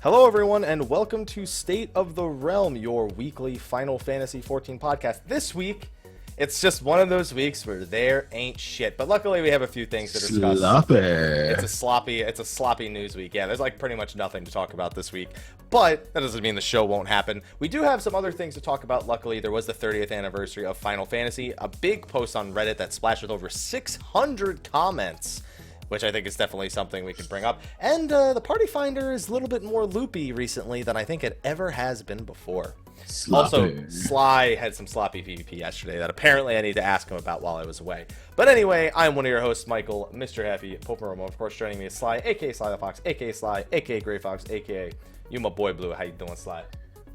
Hello, everyone, and welcome to State of the Realm, your weekly Final Fantasy XIV podcast. This week, it's just one of those weeks where there ain't shit. But luckily, we have a few things to discuss. Sloppy. It's a sloppy news week. Yeah, there's like pretty much nothing to talk about this week. But that doesn't mean the show won't happen. We do have some other things to talk about. Luckily, there was the 30th anniversary of Final Fantasy, a big post on Reddit that splashed with over 600 comments, which I think is definitely something we could bring up. And the Party Finder is a little bit more loopy recently than I think it ever has been before. Sloppy. Also, Sly had some sloppy PvP yesterday that apparently I need to ask him about while I was away. But anyway, I'm one of your hosts, Michael, Mr. Happy, Poperomo. Of course, joining me is Sly, a.k.a. Slythefox, a.k.a. Sly, a.k.a. Greyfox, a.k.a. you my boy Blue. How you doing, Sly?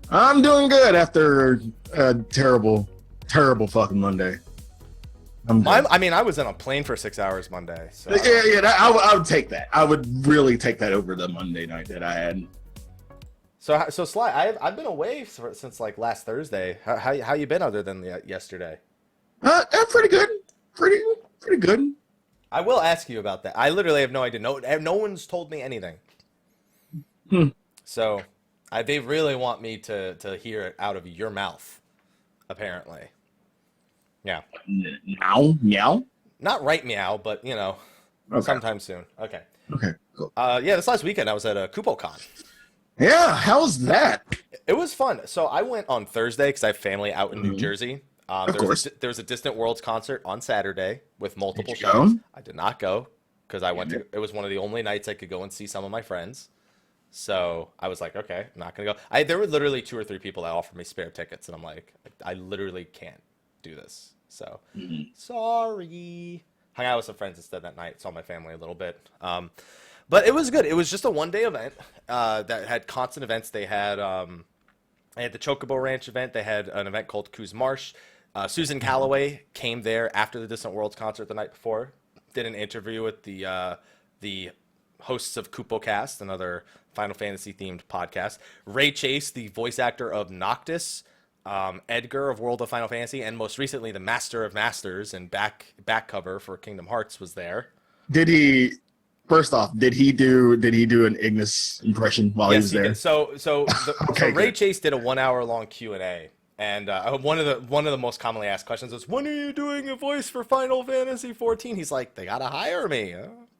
I'm doing good after a terrible fucking Monday. I was on a plane for 6 hours Monday. So. I would take that. I would really take that over the Monday night that I had. So Sly, I've been away since like last Thursday. How you been other than yesterday? Pretty good. Pretty good. I will ask you about that. I literally have no idea. No one's told me anything. So they really want me to hear it out of your mouth, apparently. Yeah. Meow? Not right meow, but, okay. Sometime soon. Okay. Okay, cool. This last weekend I was at a Koopocon. Yeah, how's that? It was fun. So I went on Thursday because I have family out in New Jersey. Of course. There was a Distant Worlds concert on Saturday with multiple Did you shows. go? I did not go because it was one of the only nights I could go and see some of my friends. So I was like, okay, I'm not going to go. There were literally 2 or 3 people that offered me spare tickets, and I'm like, I literally can't do this. So, sorry. Hung out with some friends instead that night. Saw my family a little bit. But it was good. It was just a one-day event that had constant events. They had the Chocobo Ranch event. They had an event called Coos Marsh. Susan Calloway came there after the Distant Worlds concert the night before. Did an interview with the hosts of Koopocast, another Final Fantasy-themed podcast. Ray Chase, the voice actor of Noctis, Edgar of World of Final Fantasy, and most recently the Master of Masters and back cover for Kingdom Hearts was there. Did he do an Ignis impression while he was there? Did. So Ray Good. Chase did a 1 hour long Q&A, and one of the most commonly asked questions was, "When are you doing a voice for Final Fantasy XIV?" He's like, "They gotta hire me.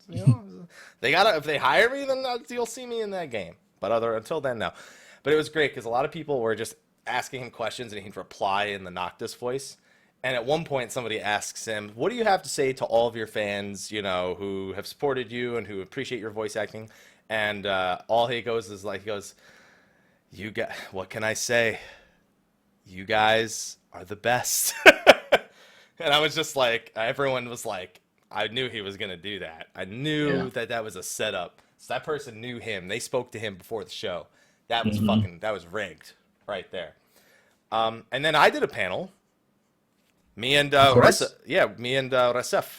If they hire me, then you'll see me in that game. But until then, no." But it was great because a lot of people were just asking him questions and he'd reply in the Noctis voice. And at one point somebody asks him, "What do you have to say to all of your fans, who have supported you and who appreciate your voice acting?" And all he goes is like, "You guys, what can I say? You guys are the best." And I was just like, everyone was like, I knew he was going to do that. I knew that was a setup. So that person knew him. They spoke to him before the show. That was that was rigged right there. And then I did a panel. Me and Resef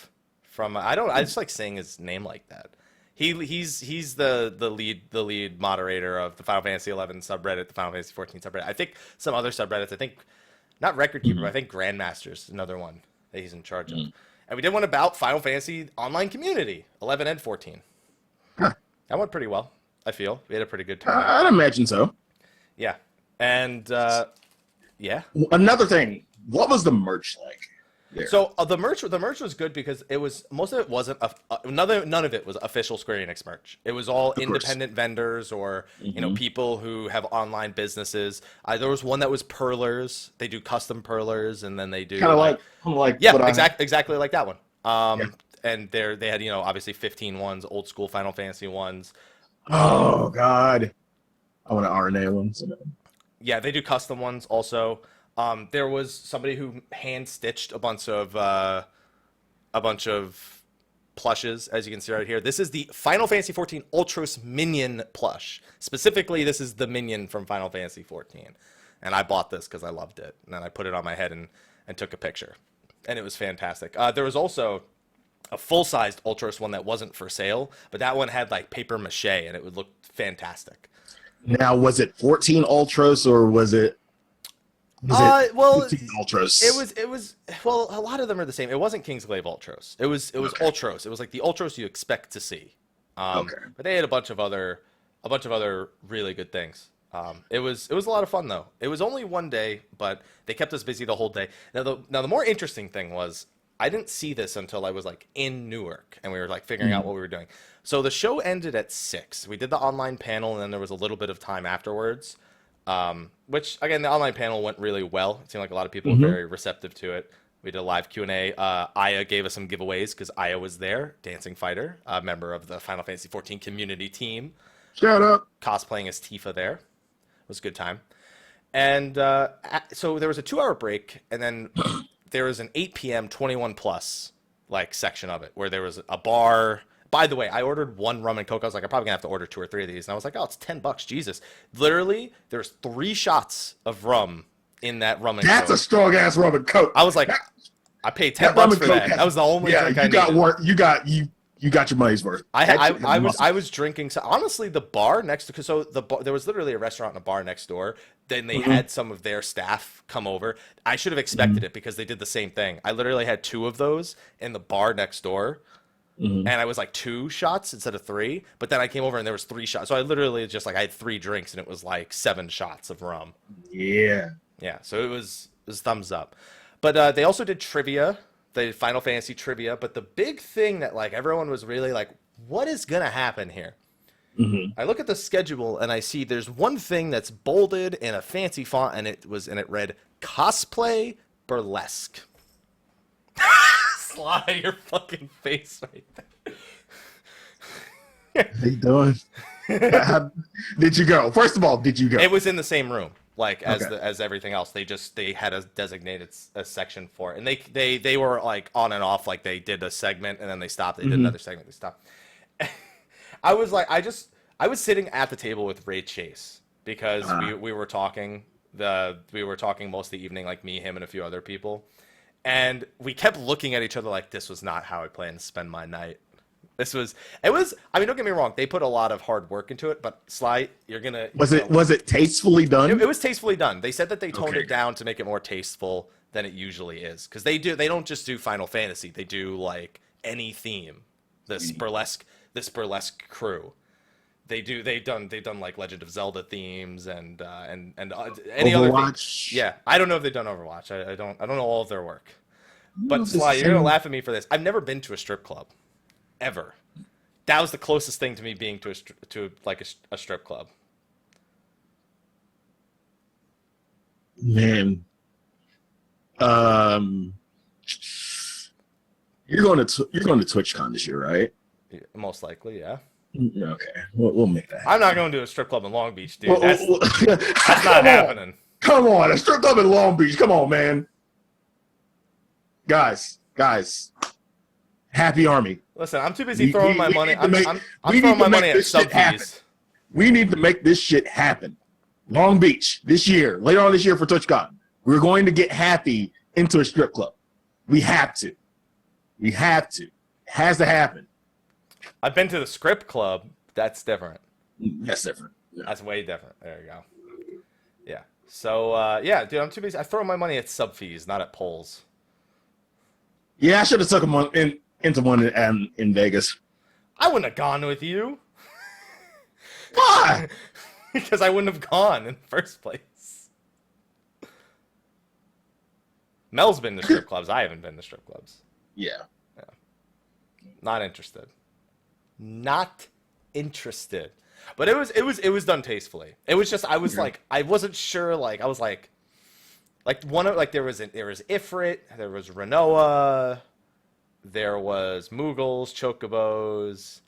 from I just like saying his name like that. He's the lead moderator of the Final Fantasy XI subreddit, the Final Fantasy XIV subreddit. I think some other subreddits. I think not Record Keeper, but I think Grandmaster's another one that he's in charge of. And we did one about Final Fantasy online community, 11 and 14. Huh. That went pretty well. I feel we had a pretty good time. I'd imagine so. Yeah, and yeah. Another thing, what was the merch like there? So the merch was good because it was most of it wasn't none of it was official Square Enix merch. It was all independent vendors or people who have online businesses. There was one that was purlers. They do custom purlers, and then they do kind of like exactly like that one. And they had obviously 15 ones, old school Final Fantasy ones. Oh God, I want an RNA ones. Yeah, they do custom ones also. There was somebody who hand stitched a bunch of plushes, as you can see right here. This is the Final Fantasy XIV Ultros Minion plush. Specifically, this is the Minion from Final Fantasy XIV, and I bought this because I loved it. And then I put it on my head and took a picture, and it was fantastic. There was also a full-sized Ultros one that wasn't for sale, but that one had like paper mache, and it would look fantastic. Now, was it 14 Ultros or was it? Ultros. It was well, a lot of them are the same. It wasn't Kingsglaive Ultros. It was Ultros. It was like the Ultros you expect to see. But they had a bunch of other a bunch of other really good things. It was a lot of fun though. It was only one day, but they kept us busy the whole day. Now the more interesting thing was I didn't see this until I was like in Newark and we were like figuring out what we were doing. So the show ended at 6. We did the online panel and then there was a little bit of time afterwards. Which again, the online panel went really well. It seemed like a lot of people were very receptive to it. We did a live Q&A. Aya gave us some giveaways because Aya was there, dancing fighter, a member of the Final Fantasy XIV community team. Shout out. Cosplaying as Tifa there. It was a good time. And so there was a 2-hour break, and then there was an 8 p.m. 21 plus like section of it where there was a bar. By the way, I ordered 1 rum and coke. I was like, I'm probably gonna have to order 2 or 3 of these. And I was like, oh, it's $10, Jesus. Literally, there's 3 shots of rum in that rum and coke. That's a strong ass rum and coke. I was like, I paid $10 for that. That was the only drink I needed. You got your money's worth. I was drinking. So honestly, the bar next to there was literally a restaurant and a bar next door. Then they had some of their staff come over. I should have expected it because they did the same thing. I literally had 2 of those in the bar next door, and I was like 2 shots instead of 3. But then I came over and there was 3 shots. So I literally just like I had 3 drinks and it was like 7 shots of rum. Yeah. Yeah. So it was thumbs up. But they also did trivia. The Final Fantasy trivia, but the big thing that like everyone was really like, what is gonna happen here? I look at the schedule and I see there's one thing that's bolded in a fancy font, and it read cosplay burlesque. Sly, your fucking face right there. How you doing? Did you go? First of all, did you go? It was in the same room. Like as everything else, they had a designated section for it, and they were like on and off. Like they did a segment and then they stopped. They did another segment. They stopped. I was like, I was sitting at the table with Ray Chase because we were talking most of the evening, like me, him, and a few other people, and we kept looking at each other like this was not how I planned to spend my night. It was. I mean, don't get me wrong. They put a lot of hard work into it, but Sly, you're gonna. Was it tastefully done? It was tastefully done. They said that they toned it down to make it more tasteful than it usually is, because they don't just do Final Fantasy. They do like any theme. This burlesque crew. They've done like Legend of Zelda themes and any Overwatch. Other things. Yeah, I don't know if they've done Overwatch. I don't know all of their work. But Sly, you're gonna laugh at me for this. I've never been to a strip club. Ever. That was the closest thing to me being to a strip club. Man, you're going to TwitchCon this year, right? Most likely, yeah. Okay, we'll make that happen. I'm not going to a strip club in Long Beach, dude. That's not happening. Come on, a strip club in Long Beach. Come on, man. Guys. Happy Army. Listen, I'm too busy throwing my money. I'm throwing my money at sub fees. We need to make this shit happen. Long Beach this year, later on this year for TwitchCon, we're going to get Happy into a strip club. We have to. It has to happen. I've been to the script club. That's different. That's different. Yeah. That's way different. There you go. Yeah. So, yeah, dude, I'm too busy. I throw my money at sub fees, not at polls. Yeah, I should have took him into one in Vegas. I wouldn't have gone with you. Why? Because I wouldn't have gone in the first place. Mel's been to strip clubs. I haven't been to strip clubs. Yeah. Not interested. But it was done tastefully. It was just I was like I wasn't sure. Like I was like there was Ifrit, there was Renoa, there was Moogles, Chocobos.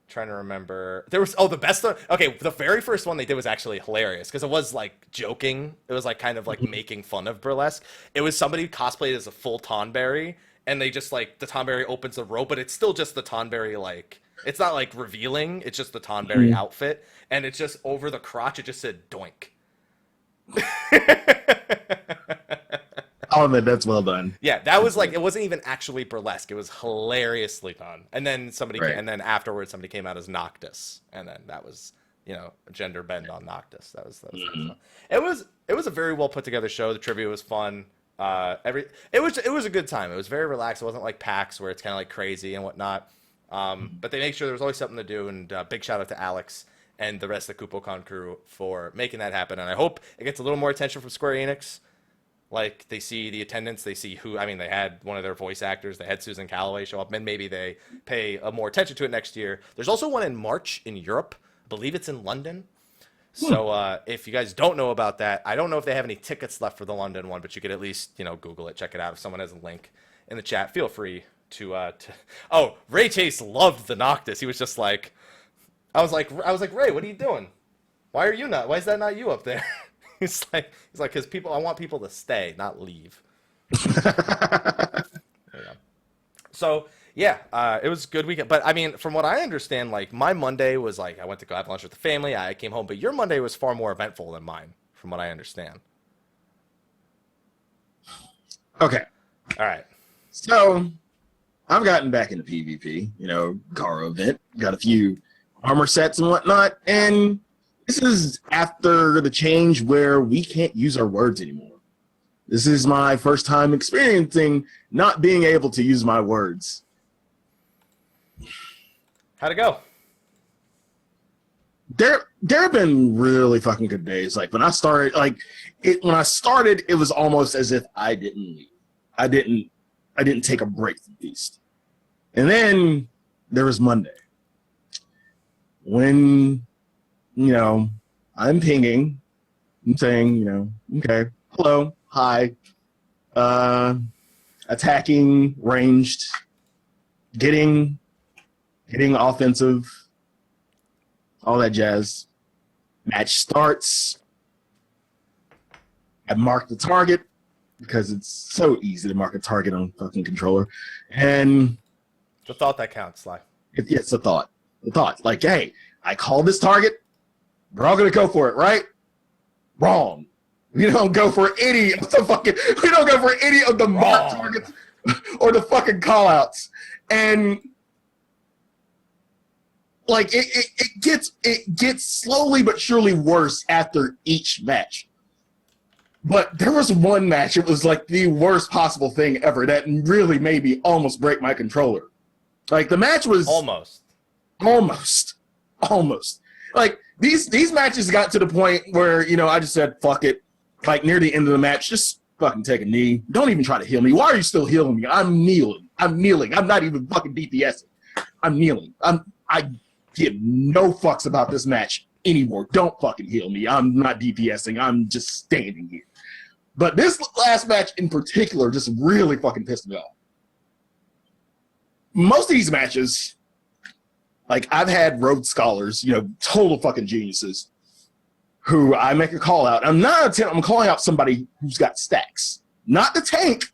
Trying to remember. There was the best one. Okay, the very first one they did was actually hilarious because it was like joking. It was like kind of like making fun of burlesque. It was somebody cosplayed as a full Tonberry, and they just like the Tonberry opens the robe, but it's still just the Tonberry, like it's not like revealing. It's just the Tonberry outfit, and it's just over the crotch. It just said doink. Oh man, that's well done. Yeah, that was like it wasn't even actually burlesque. It was hilariously done. And then and then afterwards somebody came out as Noctis, and then that was a gender bend on Noctis. That was fun. It was a very well put together show. The trivia was fun. It was a good time. It was very relaxed. It wasn't like PAX where it's kind of like crazy and whatnot. But they make sure there's always something to do, and big shout out to Alex and the rest of the Koopocon crew for making that happen. And I hope it gets a little more attention from Square Enix. Like, they see the attendance, they see who, I mean, they had one of their voice actors, they had Susan Calloway show up, and maybe they pay more attention to it next year. There's also one in March in Europe. I believe it's in London. So if you guys don't know about that, I don't know if they have any tickets left for the London one, but you could at least, Google it, check it out. If someone has a link in the chat, feel free to Oh, Ray Chase loved the Noctis. He was just like, I was like, Ray, what are you doing? Why is that not you up there? He's like, because I want people to stay, not leave. So yeah, it was a good weekend. But I mean, from what I understand, like my Monday was like I went to go have lunch with the family. I came home, but your Monday was far more eventful than mine, from what I understand. Okay. All right. So I've gotten back into PvP. Garo event, got a few armor sets and whatnot, and this is after the change where we can't use our words anymore. This is my first time experiencing not being able to use my words. How'd it go? There have been really fucking good days. Like when I started, it was almost as if I didn't leave. I didn't take a break from Beast. And then there was Monday when I'm pinging, I'm saying, okay, hello, hi, attacking, ranged, getting offensive, all that jazz. Match starts. I mark the target because it's so easy to mark a target on fucking controller. And it's a thought that counts, Sly. It's a thought. The thought. Like, hey, I call this target. We're all gonna go for it, right? Wrong. We don't go for any of the mock targets or the fucking callouts. And like it gets slowly but surely worse after each match. But there was one match, it was like the worst possible thing ever that really made me almost break my controller. Like the match was almost. Like these matches got to the point where, I just said, fuck it. Like near the end of the match, just fucking take a knee. Don't even try to heal me. Why are you still healing me? I'm kneeling. I'm not even fucking DPSing. I'm kneeling. I give no fucks about this match anymore. Don't fucking heal me. I'm not DPSing. I'm just standing here. But this last match in particular just really fucking pissed me off. Most of these matches, like I've had Rhodes Scholars, total fucking geniuses, who I make a call out. I'm calling out somebody who's got stacks. Not the tank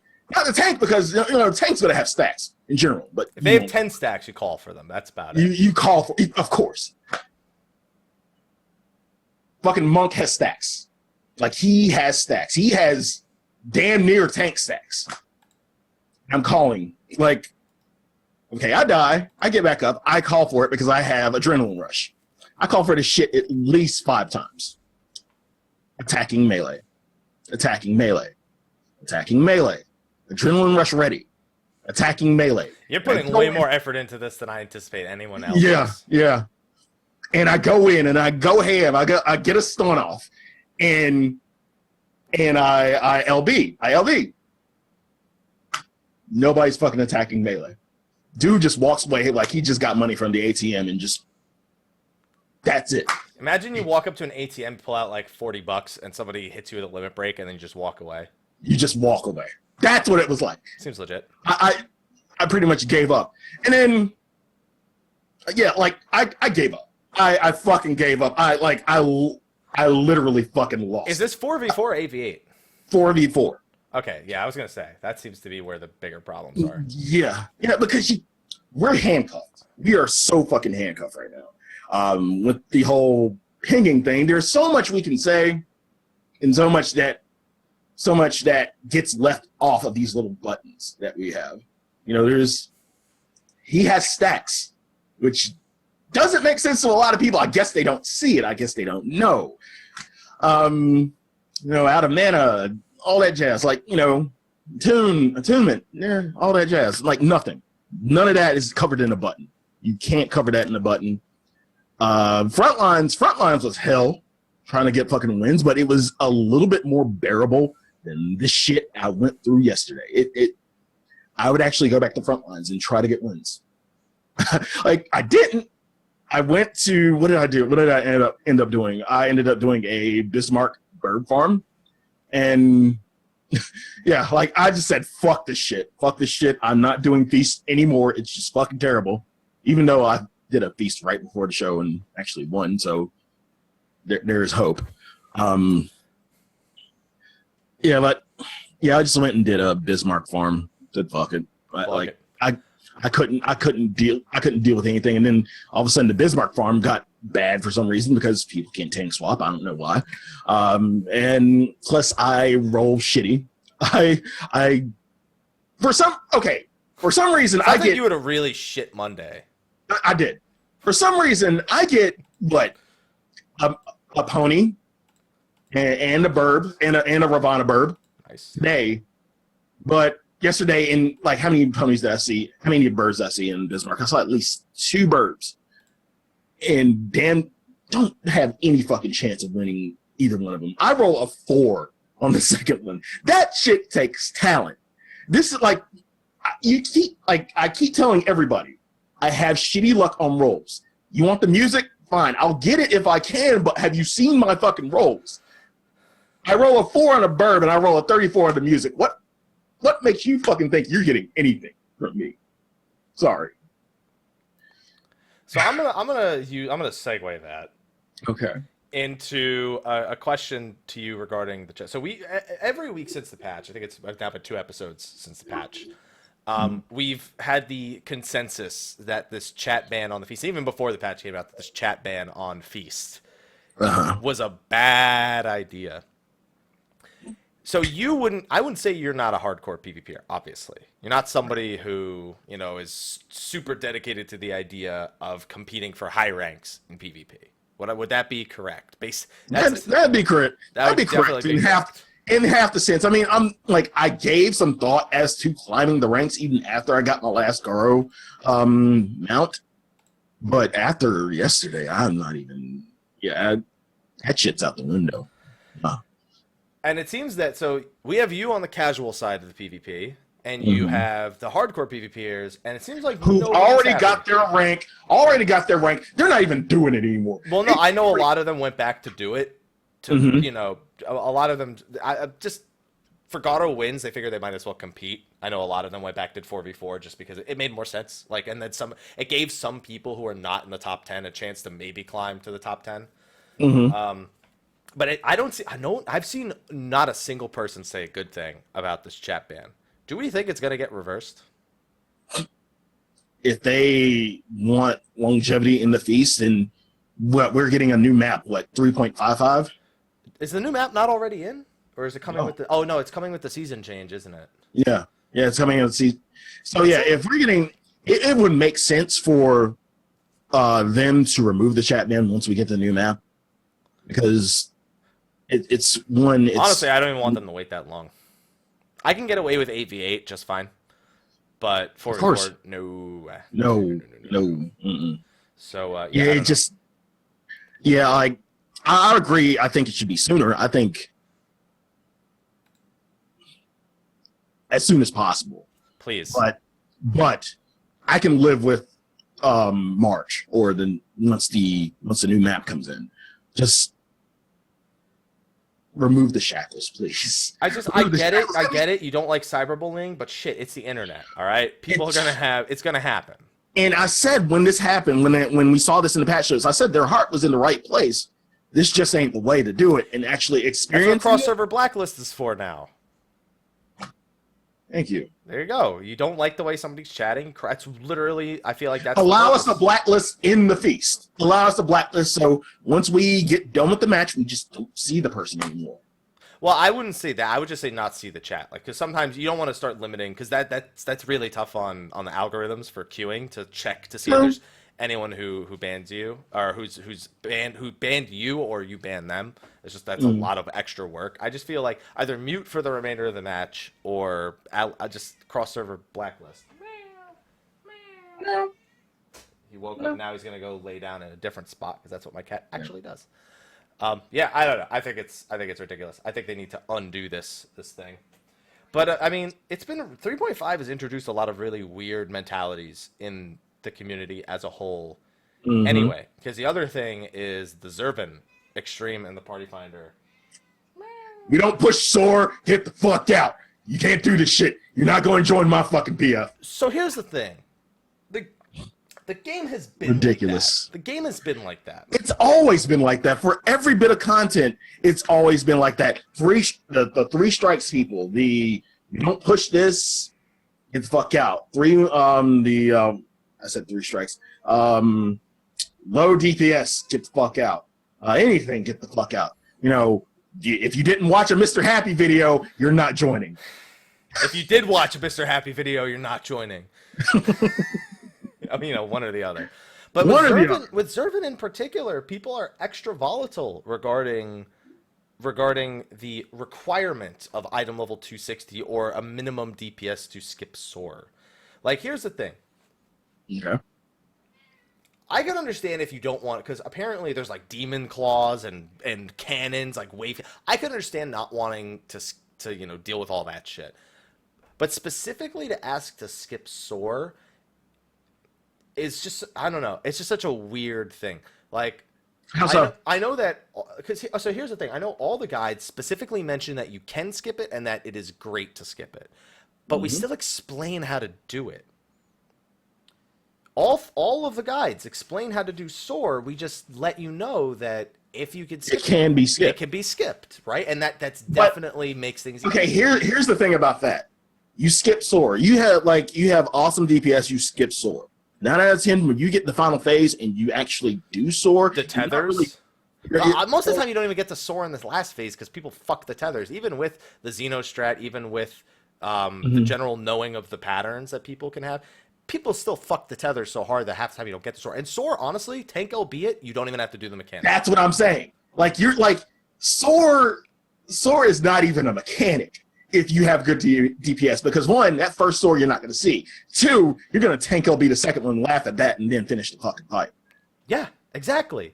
because tank's gonna have stacks in general. But if they have 10 stacks, you call for them. That's about it. You call for, of course. Fucking Monk has stacks. Like he has stacks. He has damn near tank stacks. I'm calling. Like, okay, I die. I get back up. I call for it because I have adrenaline rush. I call for this shit at least 5 times. Attacking melee. Attacking melee. Attacking melee. Adrenaline rush ready. Attacking melee. You're putting way more effort into this than I anticipate anyone else. Yeah. And I go in and I go ham. I get a stun off. And I LB. Nobody's fucking attacking melee. Dude just walks away like he just got money from the ATM and just that's it. Imagine you walk up to an ATM, pull out like $40, and somebody hits you with a limit break, and then you just walk away. You just walk away. That's what it was like. Seems legit. I pretty much gave up. And then, yeah, like I gave up. I fucking gave up. I literally fucking lost. Is this 4v4 or 8v8? 4v4. Okay, yeah, I was going to say, that seems to be where the bigger problems are. Yeah, because we're handcuffed. We are so fucking handcuffed right now. With the whole pinging thing, there's so much we can say, and so much that gets left off of these little buttons that we have. He has stacks, which doesn't make sense to a lot of people. I guess they don't see it. I guess they don't know. Out of mana, all that jazz, like, attunement, yeah, all that jazz, like nothing. None of that is covered in a button. You can't cover that in the button. Frontlines was hell trying to get fucking wins, but it was a little bit more bearable than the shit I went through yesterday. I would actually go back to Frontlines and try to get wins. Like, I didn't. I went to, what did I do? What did I end up doing? I ended up doing a Bismarck bird farm. And yeah, like, I just said, fuck this shit. Fuck this shit. I'm not doing feasts anymore. It's just fucking terrible. Even though I did a feast right before the show and actually won, so there is hope. Yeah, but yeah, I just went and did a Bismarck farm. Said fuck it. I couldn't deal with anything, and then all of a sudden the Bismarck farm got bad for some reason because people can't tank swap. I don't know why. And plus I roll shitty. For some reason I think you had a really shit Monday. I did. For some reason I get a pony and a burb and a Ravana burb. Nice. Today, but yesterday, in like, how many ponies did I see? How many birds did I see in Bismarck? I saw at least 2 birds, and damn, don't have any fucking chance of winning either one of them. I roll a 4 on the second one. That shit takes talent. This is like, I keep telling everybody, I have shitty luck on rolls. You want the music? Fine, I'll get it if I can. But have you seen my fucking rolls? I roll a 4 on a bird and I roll a 34 on the music. What makes you fucking think you're getting anything from me? Sorry. So I'm gonna segue that. Okay. Into a question to you regarding the chat. So we every week since the patch, I think it's now been 2 episodes since the patch. We've had the consensus that this chat ban on the feast, even before the patch came out, that this chat ban on feast was a bad idea. So I wouldn't say you're not a hardcore PvPer, obviously. You're not somebody who, is super dedicated to the idea of competing for high ranks in PvP. Would that be correct? That'd be correct. That'd be correct in half the sense. I mean, I gave some thought as to climbing the ranks even after I got my last Garo mount. But after yesterday, I'm not even, that shit's out the window. And it seems that, so we have you on the casual side of the PvP, and you have the hardcore PvPers, and it seems like who already got their rank. They're not even doing it anymore. Well, no, I know a lot of them went back to do it. A lot of them, just for Garo wins, they figured they might as well compete. I know a lot of them went back to 4v4 just because it made more sense. And then it gave some people who are not in the top 10 a chance to maybe climb to the top 10. But I've seen not a single person say a good thing about this chat ban. Do we think it's going to get reversed? If they want longevity in the feast, and we're getting a new map, 3.55? Is the new map not already in? Or is it coming with the... Oh, no, it's coming with the season change, isn't it? Yeah, it's coming with the season. So, yeah, if we're getting... It would make sense for them to remove the chat ban once we get the new map. Because... Honestly, I don't even want them to wait that long. I can get away with 8v8 just fine, but 4v4, no. Mm-mm. So I agree. I think it should be sooner. I think as soon as possible. Please. But I can live with March or once the new map comes in. Just remove the shackles, please. I get it. You don't like cyberbullying, but shit, it's the internet, all right? It's going to happen. And I said when this happened, when we saw this in the patch shows, I said their heart was in the right place. This just ain't the way to do it and actually experience. That's what cross-server blacklist is for now. Thank you. There you go. You don't like the way somebody's chatting? That's literally, I feel like that's... Allow us to blacklist in the feast. Allow us to blacklist so once we get done with the match, we just don't see the person anymore. Well, I wouldn't say that. I would just say not see the chat. Because sometimes you don't want to start limiting, because that's really tough on the algorithms for queuing to check to see if there's anyone who bans you, or who banned you or you ban them. That's a lot of extra work. I just feel like either mute for the remainder of the match or I just cross server blacklist. He woke up. Now he's gonna go lay down in a different spot because that's what my cat actually does. Yeah, I don't know. I think it's ridiculous. I think they need to undo this thing. But I mean, it's been 3.5 has introduced a lot of really weird mentalities in the community as a whole. Mm-hmm. Anyway, because the other thing is the Zurvan extreme and the Party Finder. We don't push soar. Get the fuck out. You can't do this shit. You're not going to join my fucking PF. So here's the thing. The game has been ridiculous. Like the game has been like that. It's always been like that. For every bit of content, it's always been like that. The 3 strikes people. You don't push this, get the fuck out. I said 3 strikes. Low DPS, get the fuck out. Anything, get the fuck out. You know, if you didn't watch a Mr. Happy video, you're not joining. If you did watch a Mr. Happy video, you're not joining. I mean, one or the other. But with Zurvan in particular, people are extra volatile regarding the requirement of item level 260 or a minimum DPS to skip soar. Like, here's the thing. Okay. I can understand if you don't want it, because apparently there's like demon claws and cannons, like wave. I can understand not wanting to deal with all that shit. But specifically to ask to skip soar is just, I don't know. It's just such a weird thing. Like, how so? I know that, so here's the thing. I know all the guides specifically mention that you can skip it and that it is great to skip it. But we still explain how to do it. All of the guides explain how to do soar. We just let you know that if you can skip it can be skipped. It can be skipped, right? And that's definitely makes things easier. Okay, here's the thing about that. You skip soar. You have awesome DPS, you skip soar. 9 out of 10, when you get the final phase and you actually do soar, the tethers. Most of the time, you don't even get to soar in this last phase because people fuck the tethers. Even with the Xenostrat, even with the general knowing of the patterns that people can have, people still fuck the tethers so hard that half the time you don't get to soar. And soar, honestly, tank albeit, you don't even have to do the mechanic. That's what I'm saying. Like, you're like, soar is not even a mechanic if you have good DPS, because 1, that first soar you're not going to see. 2, you're going to tank LB the second one, laugh at that, and then finish the fucking fight. Yeah, exactly.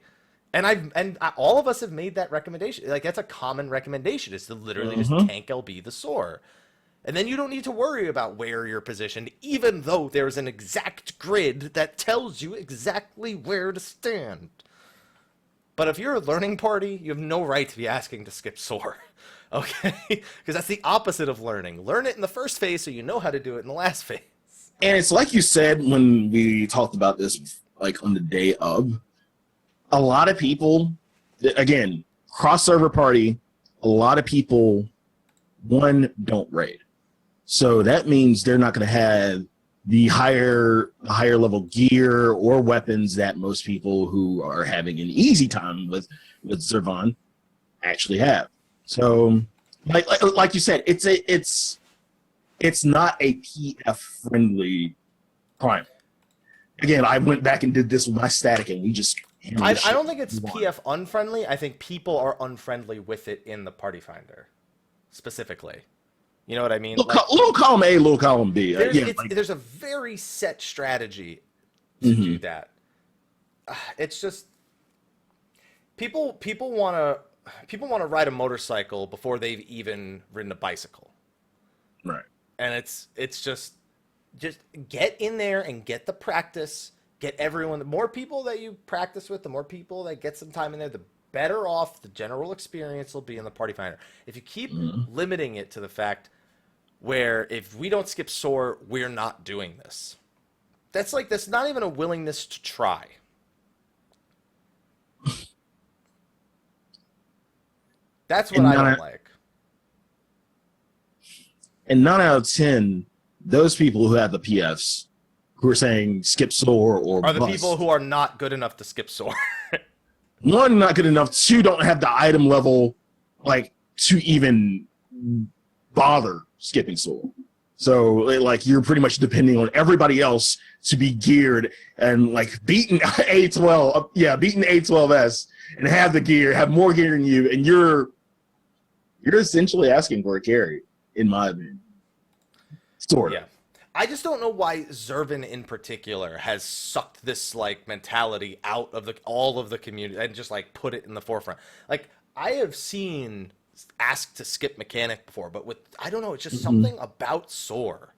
And all of us have made that recommendation. Like, that's a common recommendation, is to literally just tank LB the soar. And then you don't need to worry about where you're positioned, even though there's an exact grid that tells you exactly where to stand. But if you're a learning party, you have no right to be asking to skip soar. Okay? Because that's the opposite of learning. Learn it in the first phase so you know how to do it in the last phase. And it's like you said when we talked about this, like on the day of, a lot of people, again, cross-server party, a lot of people, 1, don't raid. So that means they're not going to have the higher level gear or weapons that most people who are having an easy time with Zurvan actually have. So, like you said, it's not a PF friendly crime. Again, I went back and did this with my static, and we just. I don't think it's PF unfriendly. I think people are unfriendly with it in the Party Finder, specifically. You know what I mean? Little column A, little column B. There's a very set strategy to do that. It's just people want to ride a motorcycle before they've even ridden a bicycle. Right. And it's just get in there and get the practice. Get everyone. The more people that you practice with, the more people that get some time in there, the better off the general experience will be in the Party Finder. If you keep limiting it to the fact where if we don't skip soar, we're not doing this. That's not even a willingness to try. That's what I don't like. And 9 out of 10, those people who have the PFs who are saying skip soar or are the people who are not good enough to skip soar. 1, not good enough. 2, don't have the item level to even bother skipping soar. So you're pretty much depending on everybody else to be geared and beating A12, beating A12S and have the gear, have more gear than you, and you're essentially asking for a carry, in my opinion. Sort of. Yeah. I just don't know why Zurvan in particular has sucked this like mentality out of all of the community and just like put it in the forefront. Like I have seen ask to skip mechanic before, but with I don't know, it's just something about soar.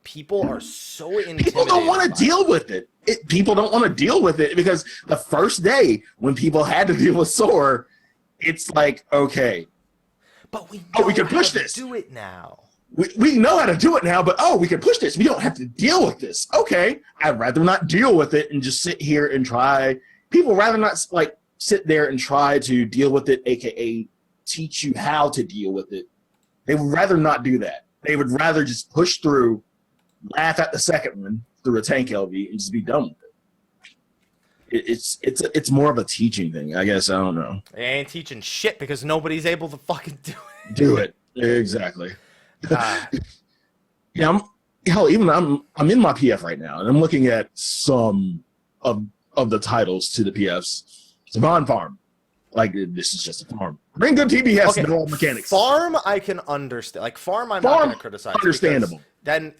People are so intimidated. People don't want to deal with it. People don't want to deal with it because the first day when people had to deal with soar, it's like, okay, but we can push this. Do it now. We know how to do it now, but we can push this. We don't have to deal with this. Okay, I'd rather not deal with it and just sit here and try. People rather not like sit there and try to deal with it, aka teach you how to deal with it. They would rather not do that. They would rather just push through, laugh at the second one through a tank LV, and just be done with it. It's more of a teaching thing, I guess. I don't know. They ain't teaching shit because nobody's able to fucking do it. Do it exactly. Yeah, I'm in my PF right now, and I'm looking at some of the titles to the PFs. Zurvan Farm, like this is just a farm. Bring good TBS and all mechanics. Farm, I can understand. Like farm, I'm not going to criticize. Understandable. Then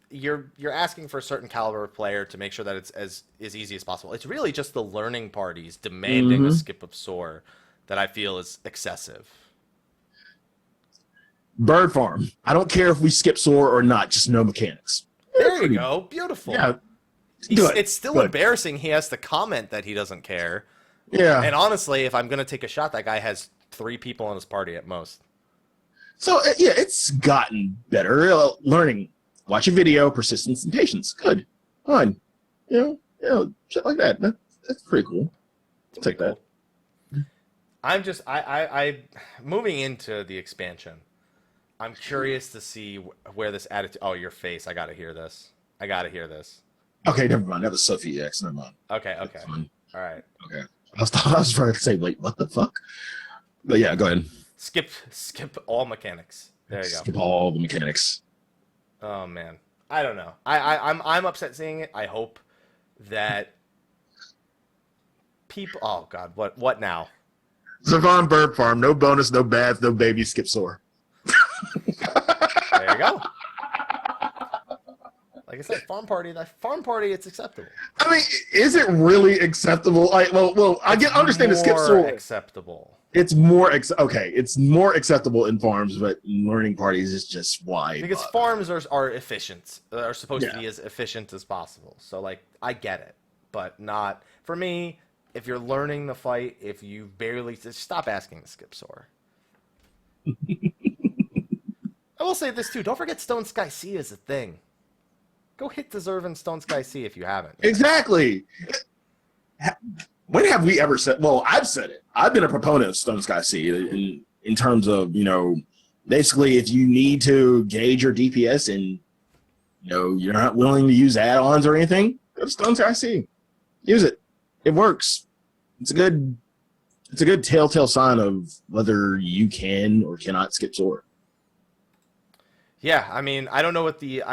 you're asking for a certain caliber of player to make sure that it's as easy as possible. It's really just the learning parties demanding a skip of soar that I feel is excessive. Bird Farm. I don't care if we skip soar or not, just no mechanics. There you go. Beautiful. Yeah. It's still embarrassing he has to comment that he doesn't care. Yeah. And honestly, if I'm going to take a shot, that guy has 3 people in his party at most. So, yeah, it's gotten better. Learning. Watch a video, persistence, and patience. Good. Fine. You know, shit like that. That's pretty cool. I'll take that. I'm just, I moving into the expansion, I'm curious to see where this attitude. Oh, your face! I gotta hear this. Okay, never mind. That was Sophie X. Never mind. Okay. All right. Okay. I was trying to say, wait, what the fuck? But yeah, go ahead. Skip all mechanics. There you go. Skip all the mechanics. Oh man, I don't know. I'm upset seeing it. I hope that people. Oh god, what now? Zurvan Bird Farm. No bonus, no bath, no baby. Skip soar. There you go. Like I said, farm party, it's acceptable. I mean, is it really acceptable? Understand the skip soar. Acceptable. It's more it's more acceptable in farms, but in learning parties is just why. Because farms are efficient. Are supposed to be as efficient as possible. So like I get it, but not for me. If you're learning the fight, if you barely just stop asking to skip soar. I will say this too. Don't forget Stone Sky Sea is a thing. Go hit the Zurvan Stone Sky Sea if you haven't. Exactly. When have we ever said? Well, I've said it. I've been a proponent of Stone Sky Sea in terms of basically if you need to gauge your DPS and you're not willing to use add-ons or anything, go to Stone Sky Sea. Use it. It works. It's a good telltale sign of whether you can or cannot skip soar. Yeah, I mean, I don't know what the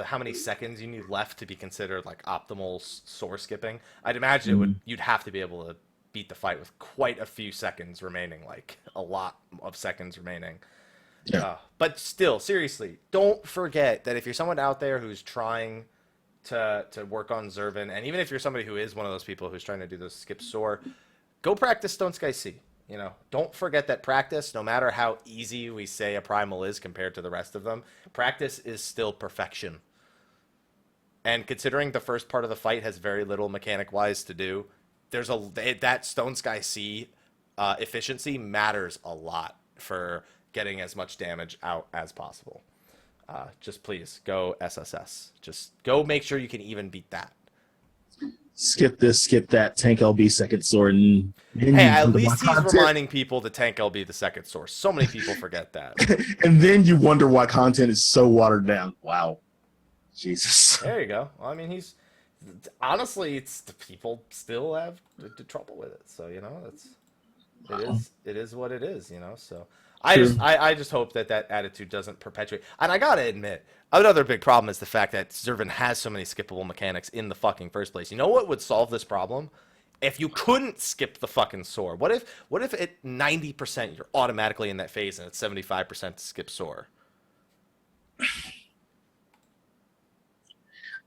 how many seconds you need left to be considered like optimal soar skipping. I'd imagine you'd have to be able to beat the fight with quite a few seconds remaining, like a lot of seconds remaining. Yeah. But still, seriously, don't forget that if you're someone out there who's trying to work on Zurvan, and even if you're somebody who is one of those people who's trying to do the skip soar, go practice Stone Sky Sea. Don't forget that practice, no matter how easy we say a primal is compared to the rest of them, practice is still perfection. And considering the first part of the fight has very little mechanic-wise to do, that Stone Sky Sea efficiency matters a lot for getting as much damage out as possible. Just please go SSS. Just go make sure you can even beat that. Skip this, skip that, tank LB second sword. And hey, at least he's reminding people to tank LB the second source. So many people forget that. And then you wonder why content is so watered down. Wow. Jesus. There you go. Well, I mean, honestly, it's the people still have trouble with it. So, it is what it is, so. I just hope that attitude doesn't perpetuate. And I gotta admit, another big problem is the fact that Zurvan has so many skippable mechanics in the fucking first place. You know what would solve this problem? If you couldn't skip the fucking soar. What if at 90% you're automatically in that phase and it's 75% to skip soar?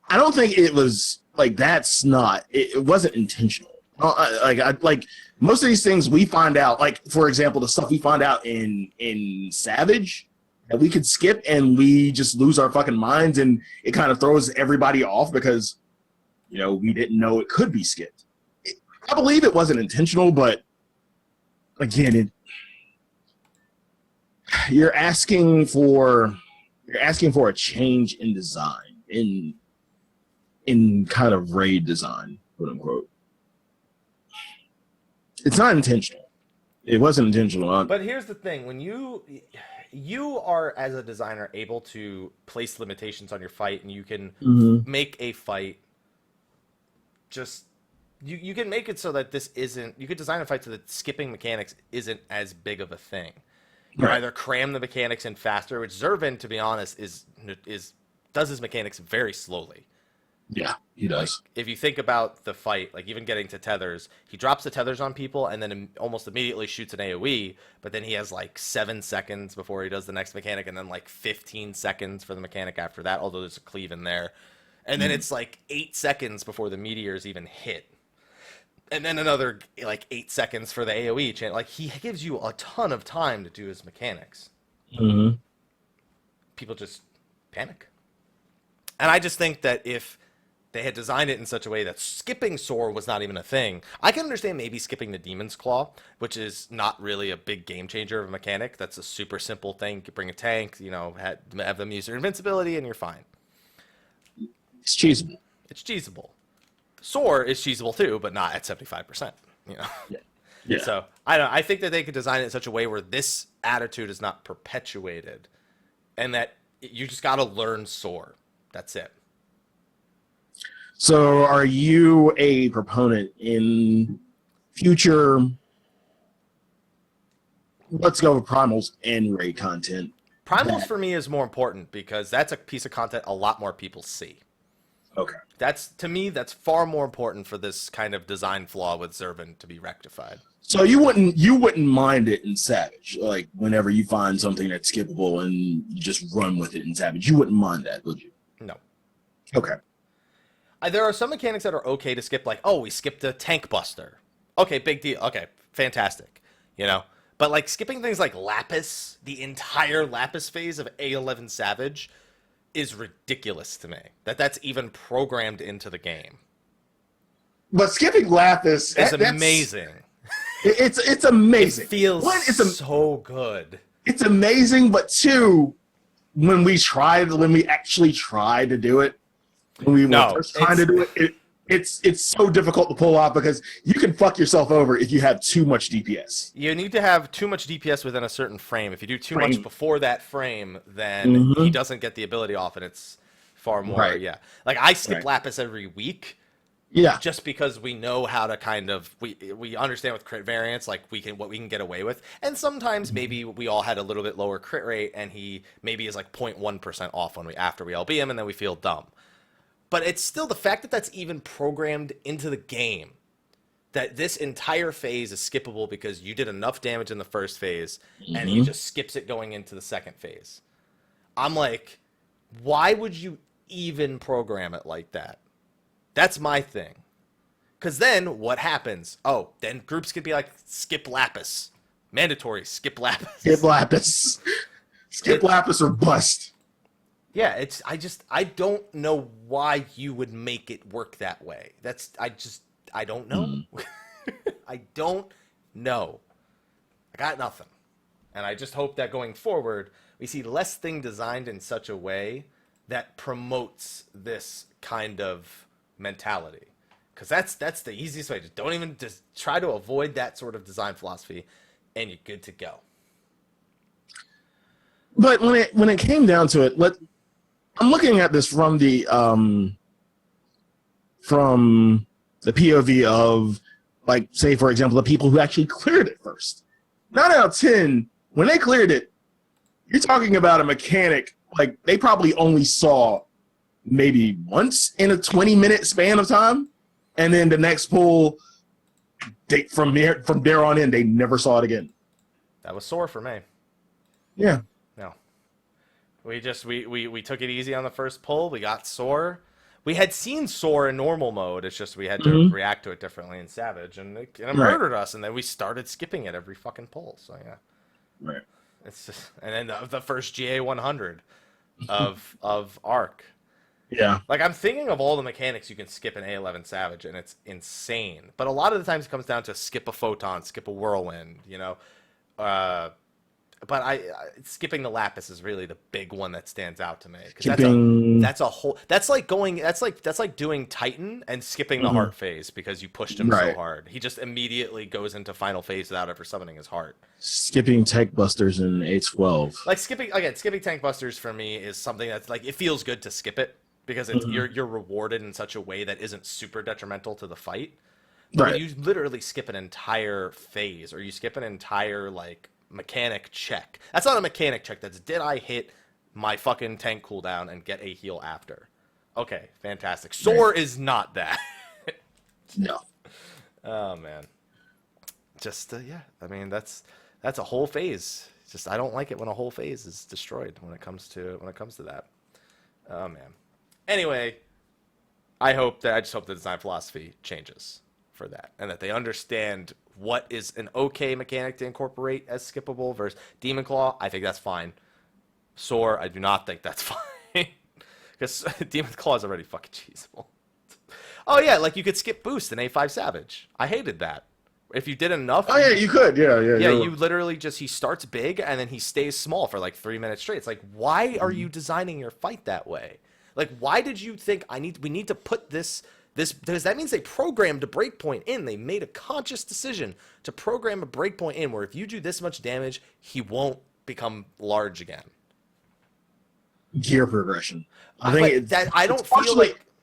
I don't think it was like that's not. It wasn't intentional. Like most of these things we find out. Like for example, the stuff we find out in Savage that we could skip and we just lose our fucking minds, and it kind of throws everybody off because we didn't know it could be skipped. I believe it wasn't intentional, but again, you're asking for a change in design, in kind of raid design, quote unquote. It's not intentional. It wasn't intentional. But here's the thing: when you are, as a designer, able to place limitations on your fight, and you can make a fight just you can make it so that this isn't. You could design a fight so that skipping mechanics isn't as big of a thing. You either cram the mechanics in faster, which Zurvan, to be honest, does his mechanics very slowly. Yeah, he does. Like, if you think about the fight, like even getting to tethers, he drops the tethers on people and then almost immediately shoots an AoE, but then he has like 7 seconds before he does the next mechanic, and then like 15 seconds for the mechanic after that, although there's a cleave in there. And then it's like 8 seconds before the meteors even hit. And then another like 8 seconds for the AoE. Like he gives you a ton of time to do his mechanics. People just panic. And I just think that if they had designed it in such a way that skipping soar was not even a thing, I can understand maybe skipping the Demon's Claw, which is not really a big game changer of a mechanic. That's a super simple thing. You can bring a tank, have them use their invincibility, and you're fine. It's cheesable. It's cheesable. Soar is cheesable too, but not at 75%. Yeah. So I think that they could design it in such a way where this attitude is not perpetuated, and that you just got to learn soar. That's it. So, are you a proponent in future? Let's go with primals and raid content. Primals for me is more important because that's a piece of content a lot more people see. Okay. To me, that's far more important for this kind of design flaw with Zurvan to be rectified. So you wouldn't mind it in Savage, like whenever you find something that's skippable and you just run with it in Savage. You wouldn't mind that, would you? No. Okay. There are some mechanics that are okay to skip, like, we skipped a tank buster. Okay, big deal. Okay, fantastic. But like skipping things like Lapis, the entire Lapis phase of A11 Savage, is ridiculous to me. That's even programmed into the game. But skipping Lapis is amazing. It's amazing. It feels so good. It's amazing, but two, when we actually tried to do it, when we were first trying to do it, it's so difficult to pull off because you can fuck yourself over if you have too much DPS. You need to have too much DPS within a certain frame. If you do too much before that frame, then he doesn't get the ability off, and it's far more. Right. Yeah, like I skip Lapis every week. Yeah, just because we know how to kind of we understand with crit variance, like what we can get away with, and sometimes maybe we all had a little bit lower crit rate, and he maybe is like 0.1% off after we LB him, and then we feel dumb. But it's still the fact that that's even programmed into the game, that this entire phase is skippable because you did enough damage in the first phase and he just skips it going into the second phase. I'm like, why would you even program it like that? That's my thing. Because then what happens? Then groups could be like, skip Lapis. Mandatory, skip Lapis. Skip Lapis. Skip Lapis or bust. Yeah, I don't know why you would make it work that way. I don't know. I don't know. I got nothing. And I just hope that going forward, we see less thing designed in such a way that promotes this kind of mentality. Because that's the easiest way. Just try to avoid that sort of design philosophy, and you're good to go. But when it came down to it, I'm looking at this from the POV of, like, say, for example, the people who actually cleared it first. 9 out of 10, when they cleared it, you're talking about a mechanic, like, they probably only saw maybe once in a 20-minute span of time, and then the next pull, from there on in, they never saw it again. That was sore for me. Yeah. No. We took it easy on the first pull. We got soar. We had seen soar in normal mode. It's just we had to react to it differently in savage, and it murdered us. And then we started skipping it every fucking pull. So yeah, right. it's just, and then the first GA 100 of Arc. Yeah. Like, I'm thinking of all the mechanics you can skip in A11 Savage, and it's insane. But a lot of the times it comes down to skip a photon, skip a whirlwind, you know. But skipping the lapis is really the big one that stands out to me. That's like doing Titan and skipping the heart phase because you pushed him so hard. He just immediately goes into final phase without ever summoning his heart. Skipping tank busters in A12. Like skipping tank busters for me is something that's like, it feels good to skip it because it's, you're rewarded in such a way that isn't super detrimental to the fight. But when you literally skip an entire phase, or you skip an entire like mechanic check. That's not a mechanic check. That's, did I hit my fucking tank cooldown and get a heal after? Okay, fantastic. Soar is not that. No. Oh man. Just yeah. I mean, that's a whole phase. It's just, I don't like it when a whole phase is destroyed when it comes to that. Oh man. Anyway, I just hope the design philosophy changes for that, and that they understand what is an okay mechanic to incorporate as skippable versus Demon Claw. I think that's fine. Soar, I do not think that's fine. Because Demon Claw is already fucking cheesable. Oh yeah, like you could skip boost in A5 Savage. I hated that. If you did enough. Oh yeah, you could. Yeah. Yeah, you literally just, he starts big and then he stays small for like 3 minutes straight. It's like, why are you designing your fight that way? Like, why did you think we need to put this, because that means they programmed a breakpoint in. They made a conscious decision to program a breakpoint in where if you do this much damage, he won't become large again. Gear progression. I think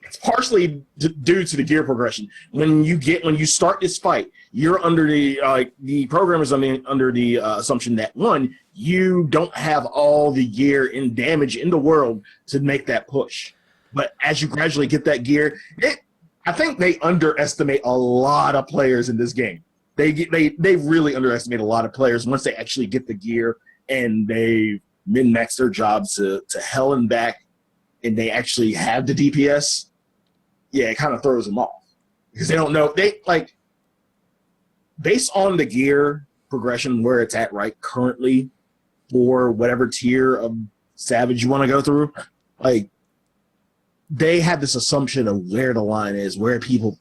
it's partially due to the gear progression. When you start this fight, you're under the program is under the assumption that, one, you don't have all the gear and damage in the world to make that push. But as you gradually get that gear, I think they underestimate a lot of players in this game. They really underestimate a lot of players once they actually get the gear and they min-max their jobs to hell and back, and they actually have the DPS. Yeah, it kind of throws them off because they don't know. They like, based on the gear progression where it's at right currently for whatever tier of Savage you want to go through, like, they have this assumption of where the line is, where people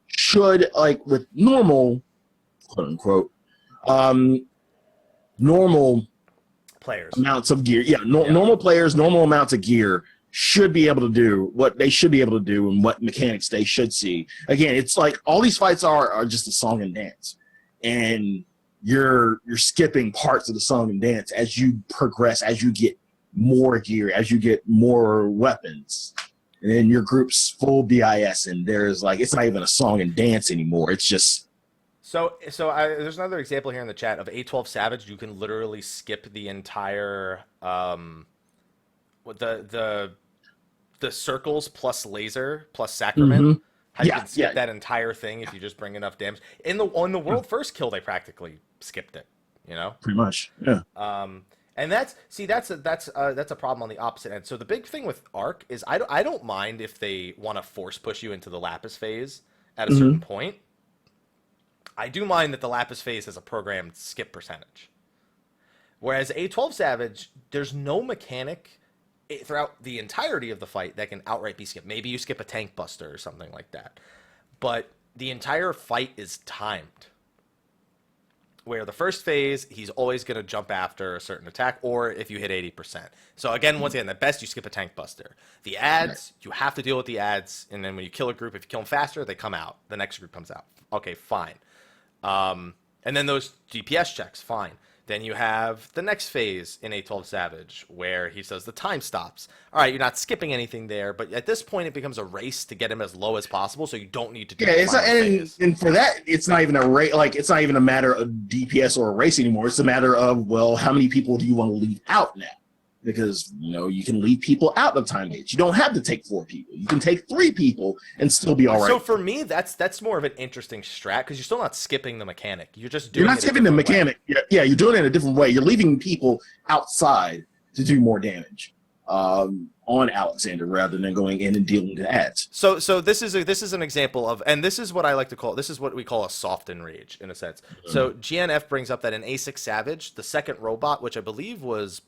should, like, with normal, quote unquote, normal players amounts of gear. Yeah, normal players, normal amounts of gear should be able to do what they should be able to do and what mechanics they should see. Again, it's like all these fights are just a song and dance, and you're skipping parts of the song and dance as you progress, as you get more gear, as you get more weapons. And then your group's full BIS, and there's like, it's not even a song and dance anymore. It's just. So there's another example here in the chat of A12 Savage. You can literally skip the entire the circles plus laser plus sacrament. How you can skip that entire thing if you just bring enough damage. On the world first kill, they practically skipped it. You know, pretty much. Yeah. And that's a problem on the opposite end. So the big thing with Arc is I don't mind if they want to force push you into the Lapis phase at a certain point. I do mind that the Lapis phase has a programmed skip percentage. Whereas A12 Savage, there's no mechanic throughout the entirety of the fight that can outright be skipped. Maybe you skip a tank buster or something like that. But the entire fight is timed. Where the first phase, he's always going to jump after a certain attack, or if you hit 80%. So again, once again, the best, you skip a tank buster. The ads, you have to deal with the ads, and then when you kill a group, if you kill them faster, they come out. The next group comes out. Okay, fine. And then those DPS checks, fine. Then you have the next phase in A12 Savage, where he says the time stops. All right, you're not skipping anything there, but at this point, it becomes a race to get him as low as possible, so you don't need to do and for that, it's not even a race. Like, it's not even a matter of DPS or a race anymore. It's a matter of, well, how many people do you want to leave out now? Because, you know, you can leave people out of time gates. You don't have to take 4 people. You can take 3 people and still be all right. So for me, that's more of an interesting strat, because you're still not skipping the mechanic. You're just doing. You're not skipping the mechanic. Yeah, you're doing it in a different way. You're leaving people outside to do more damage. on Alexander rather than going in and dealing with ads. So this is an example of, and this is what I like to call, this is what we call a soft enrage in a sense. So GNF brings up that in A6 Savage, the second robot, which I believe was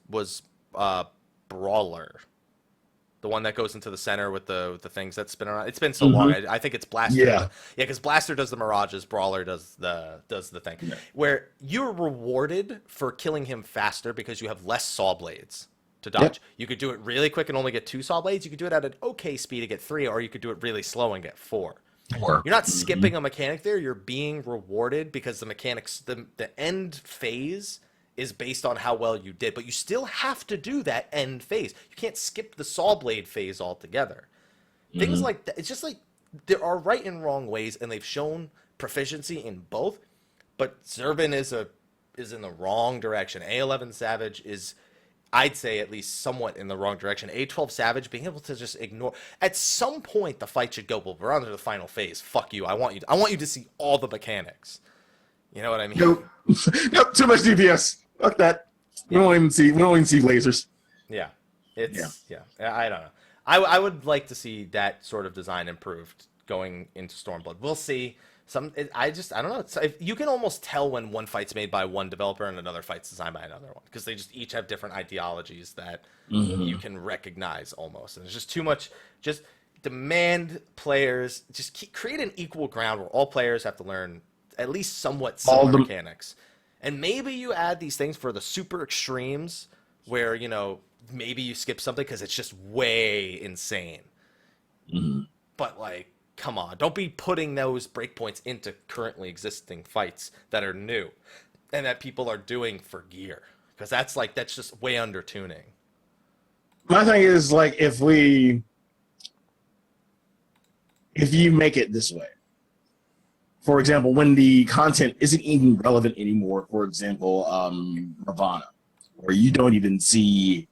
Brawler, the one that goes into the center with the things that spin around. It's been so long. I think it's Blaster. Yeah, because Blaster does the mirages, Brawler does the thing. Yeah. Where you're rewarded for killing him faster because you have less saw blades to dodge. Yep. You could do it really quick and only get 2 saw blades. You could do it at an okay speed to get 3, or you could do it really slow and get 4. You're not skipping a mechanic there. You're being rewarded because the mechanics, the end phase is based on how well you did, but you still have to do that end phase. You can't skip the saw blade phase altogether. Things like that. It's just like there are right and wrong ways, and they've shown proficiency in both. But Zurvan is in the wrong direction. A11 Savage is, I'd say, at least somewhat in the wrong direction. A12 Savage being able to just ignore. At some point, the fight should go. Well, we're on to the final phase. Fuck you. I want you to see all the mechanics. You know what I mean? Nope. Nope. Too much DPS. Fuck that. We don't even see lasers. Yeah. Yeah. I don't know. I would like to see that sort of design improved going into Stormblood. We'll see. I don't know. You can almost tell when one fight's made by one developer and another fight's designed by another one, because they just each have different ideologies that you can recognize almost. And there's just too much. Just demand players just create an equal ground where all players have to learn at least somewhat similar mechanics. And maybe you add these things for the super extremes where, you know, maybe you skip something because it's just way insane. But, like, come on. Don't be putting those breakpoints into currently existing fights that are new and that people are doing for gear. Because that's just way under tuning. My thing is, like, if you make it this way. For example, when the content isn't even relevant anymore, for example, Ravana, where you don't even see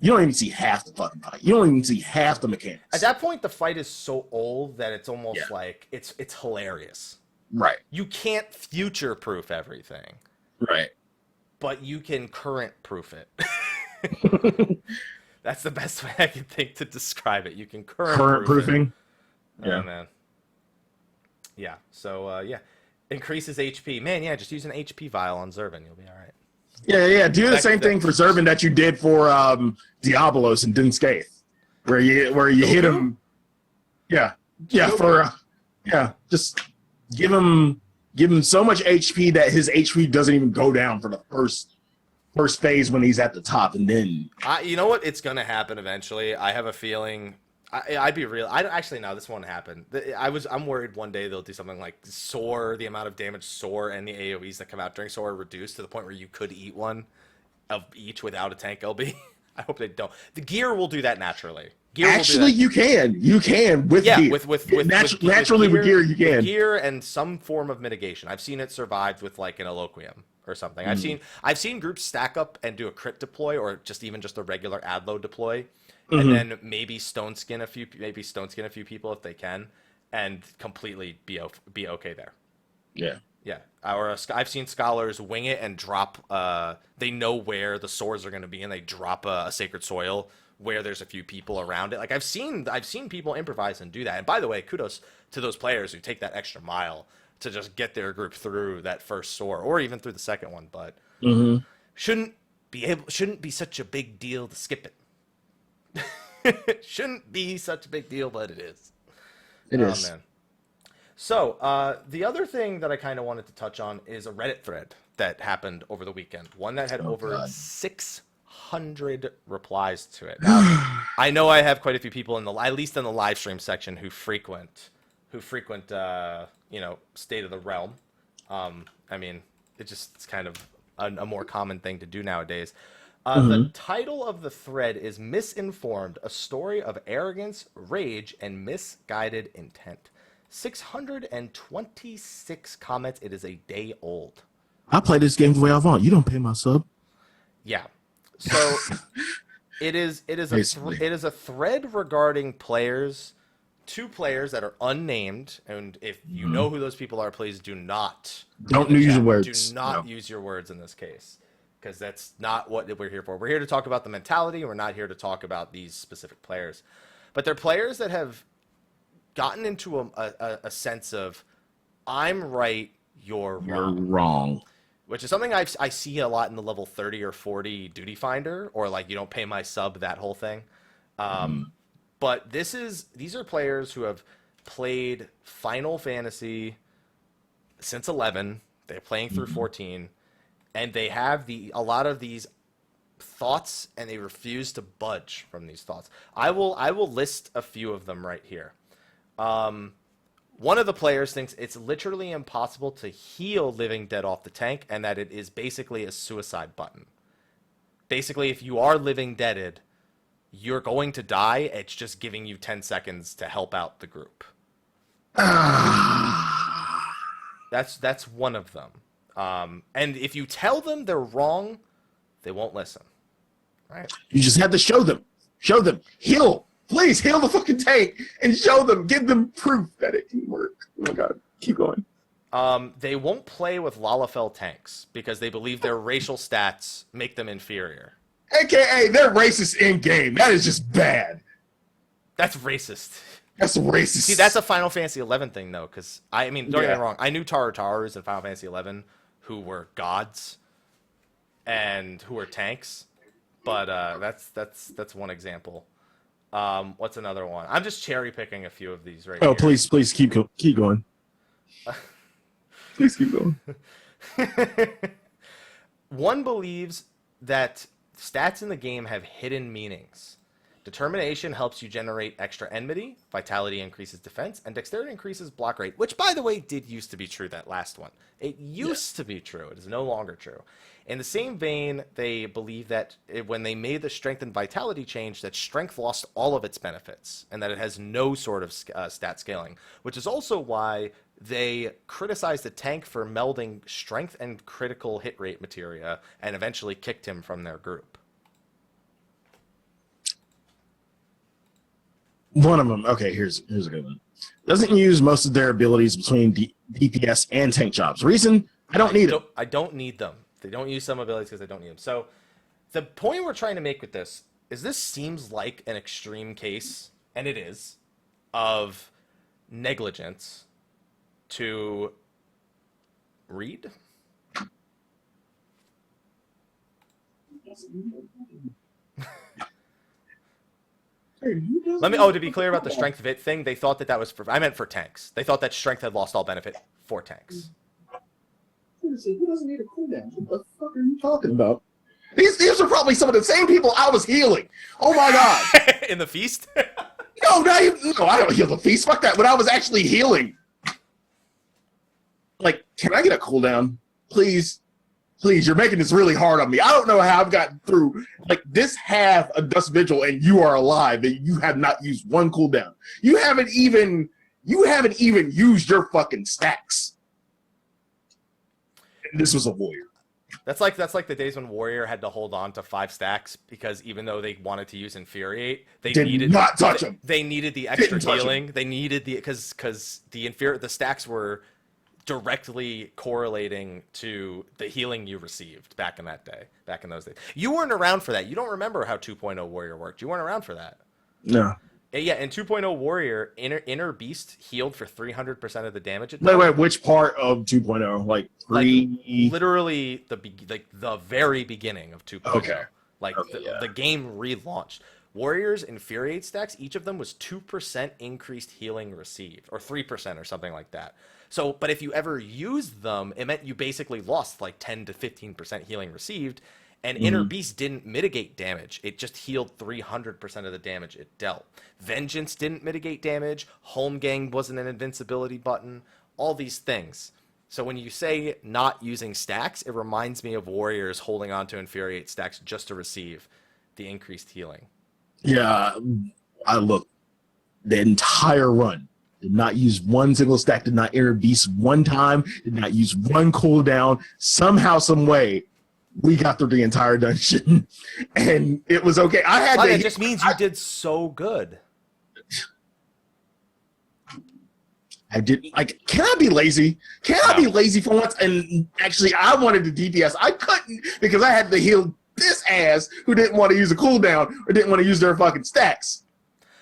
half the fucking fight. You don't even see half the mechanics. At that point, the fight is so old that it's almost like it's hilarious. Right. You can't future-proof everything. Right. But you can current-proof it. That's the best way I can think to describe it. You can current-proofing. Yeah. Oh, man. Yeah, so, increases HP. Man, yeah, just use an HP vial on Zurvan. You'll be all right. Yeah. Do the same thing for Zurvan that you did for Diabolos and Din Scathe, where you hit him. Yeah, just give him so much HP that his HP doesn't even go down for the first phase when he's at the top, and then... you know what? It's going to happen eventually. I have a feeling... I'd be real. No, this won't happen. I'm worried one day they'll do something like soar, the amount of damage soar and the AoEs that come out during soar are reduced to the point where you could eat one of each without a tank LB. I hope they don't. The gear will do that naturally. Actually, you can with gear. Naturally with gear you can. With gear and some form of mitigation. I've seen it survive with like an Eloquium or something. I've seen groups stack up and do a crit deploy or just a regular ad load deploy. And then maybe stone skin a few people if they can, and completely be okay there. Yeah. Or I've seen scholars wing it and drop. They know where the swords are going to be, and they drop a sacred soil where there's a few people around it. Like I've seen people improvise and do that. And by the way, kudos to those players who take that extra mile to just get their group through that first soar, or even through the second one. But shouldn't be such a big deal to skip it. Shouldn't be such a big deal, but it is. It is. Man. So, the other thing that I kind of wanted to touch on is a Reddit thread that happened over the weekend. One that had over 600 replies to it. Now, I know I have quite a few people at least in the live stream section who frequent State of the Realm. I mean, it's kind of a more common thing to do nowadays. The title of the thread is Misinformed, a story of arrogance, rage, and misguided intent. 626 comments. It is a day old. I play this game the way I want. You don't pay my sub. Yeah. So it is a thread regarding two players that are unnamed, and if you know who those people are, please don't use your words. Do not use your words in this case. because that's not what we're here for. We're here to talk about the mentality. We're not here to talk about these specific players. But they're players that have gotten into a sense of, I'm right, you're wrong. Which is something I see a lot in the level 30 or 40 duty finder, or like, you don't pay my sub, that whole thing. But these are players who have played Final Fantasy since 11. They're playing through 14, and they have a lot of these thoughts, and they refuse to budge from these thoughts. I will list a few of them right here. One of the players thinks it's literally impossible to heal Living Dead off the tank, and that it is basically a suicide button. Basically, if you are Living Deaded, you're going to die. It's just giving you 10 seconds to help out the group. That's one of them. And if you tell them they're wrong, they won't listen. Right? You just have to show them. Show them. Heal. Please heal the fucking tank and show them. Give them proof that it can work. Oh my god. Keep going. They won't play with Lalafell tanks because they believe their racial stats make them inferior. AKA, they're racist in game. That is just bad. That's racist. That's racist. See, that's a Final Fantasy 11 thing, though, because, don't get me wrong. I knew Tarutarus in Final Fantasy 11 who were gods and who were tanks, but that's one example. What's another one? I'm just cherry picking a few of these right here. Oh, please keep going. Please keep going. One believes that stats in the game have hidden meanings. Determination helps you generate extra enmity, vitality increases defense, and dexterity increases block rate, which, by the way, did used to be true, that last one. It used to be true. It is no longer true. In the same vein, they believe that when they made the strength and vitality change, that strength lost all of its benefits, and that it has no sort of stat scaling, which is also why they criticized the tank for melding strength and critical hit rate materia, and eventually kicked him from their group. One of them. Okay, here's a good one. Doesn't use most of their abilities between DPS and tank jobs. Reason? I don't need them. I don't need them. They don't use some abilities because I don't need them. So the point we're trying to make with this is this seems like an extreme case, and it is, of negligence to read. To be clear about the strength of it thing, they thought that was I meant for tanks. They thought that strength had lost all benefit for tanks. Seriously, who doesn't need a cooldown? What the fuck are you talking about? These are probably some of the same people I was healing. Oh my god. In the feast? No, I don't heal the feast. Fuck that. When I was actually healing. Like, can I get a cooldown? Please. Please, you're making this really hard on me. I don't know how I've gotten through like this half of Dust Vigil and you are alive and you have not used one cooldown. You haven't even used your fucking stacks. And this was a warrior. That's like the days when Warrior had to hold on to 5 stacks because even though they wanted to use Infuriate, they needed not touch them. They needed the extra healing. They needed because the stacks were directly correlating to the healing you received back in those days. You weren't around for that. You don't remember how 2.0 Warrior worked. You weren't around for that. No. Yeah, in 2.0 Warrior, Inner Beast healed for 300% of the damage. Wait, which part of 2.0? Like literally the very beginning of 2.0. Okay. The game relaunched. Warriors Infuriate stacks, each of them was 2% increased healing received, or 3% or something like that. So, but if you ever used them, it meant you basically lost like 10 to 15% healing received, and Inner Beast didn't mitigate damage. It just healed 300% of the damage it dealt. Vengeance didn't mitigate damage. Home Gang wasn't an invincibility button. All these things. So when you say not using stacks, it reminds me of Warriors holding on to Infuriate stacks just to receive the increased healing. Yeah, the entire run. Did not use one single stack, did not Inner Beast one time, did not use one cooldown. Somehow, some way, we got through the entire dungeon, and it was okay. It just means you did so good. I didn't like. Can I be lazy? Can I be lazy for once? And actually, I wanted the DPS. I couldn't because I had to heal this ass who didn't want to use a cooldown or didn't want to use their fucking stacks.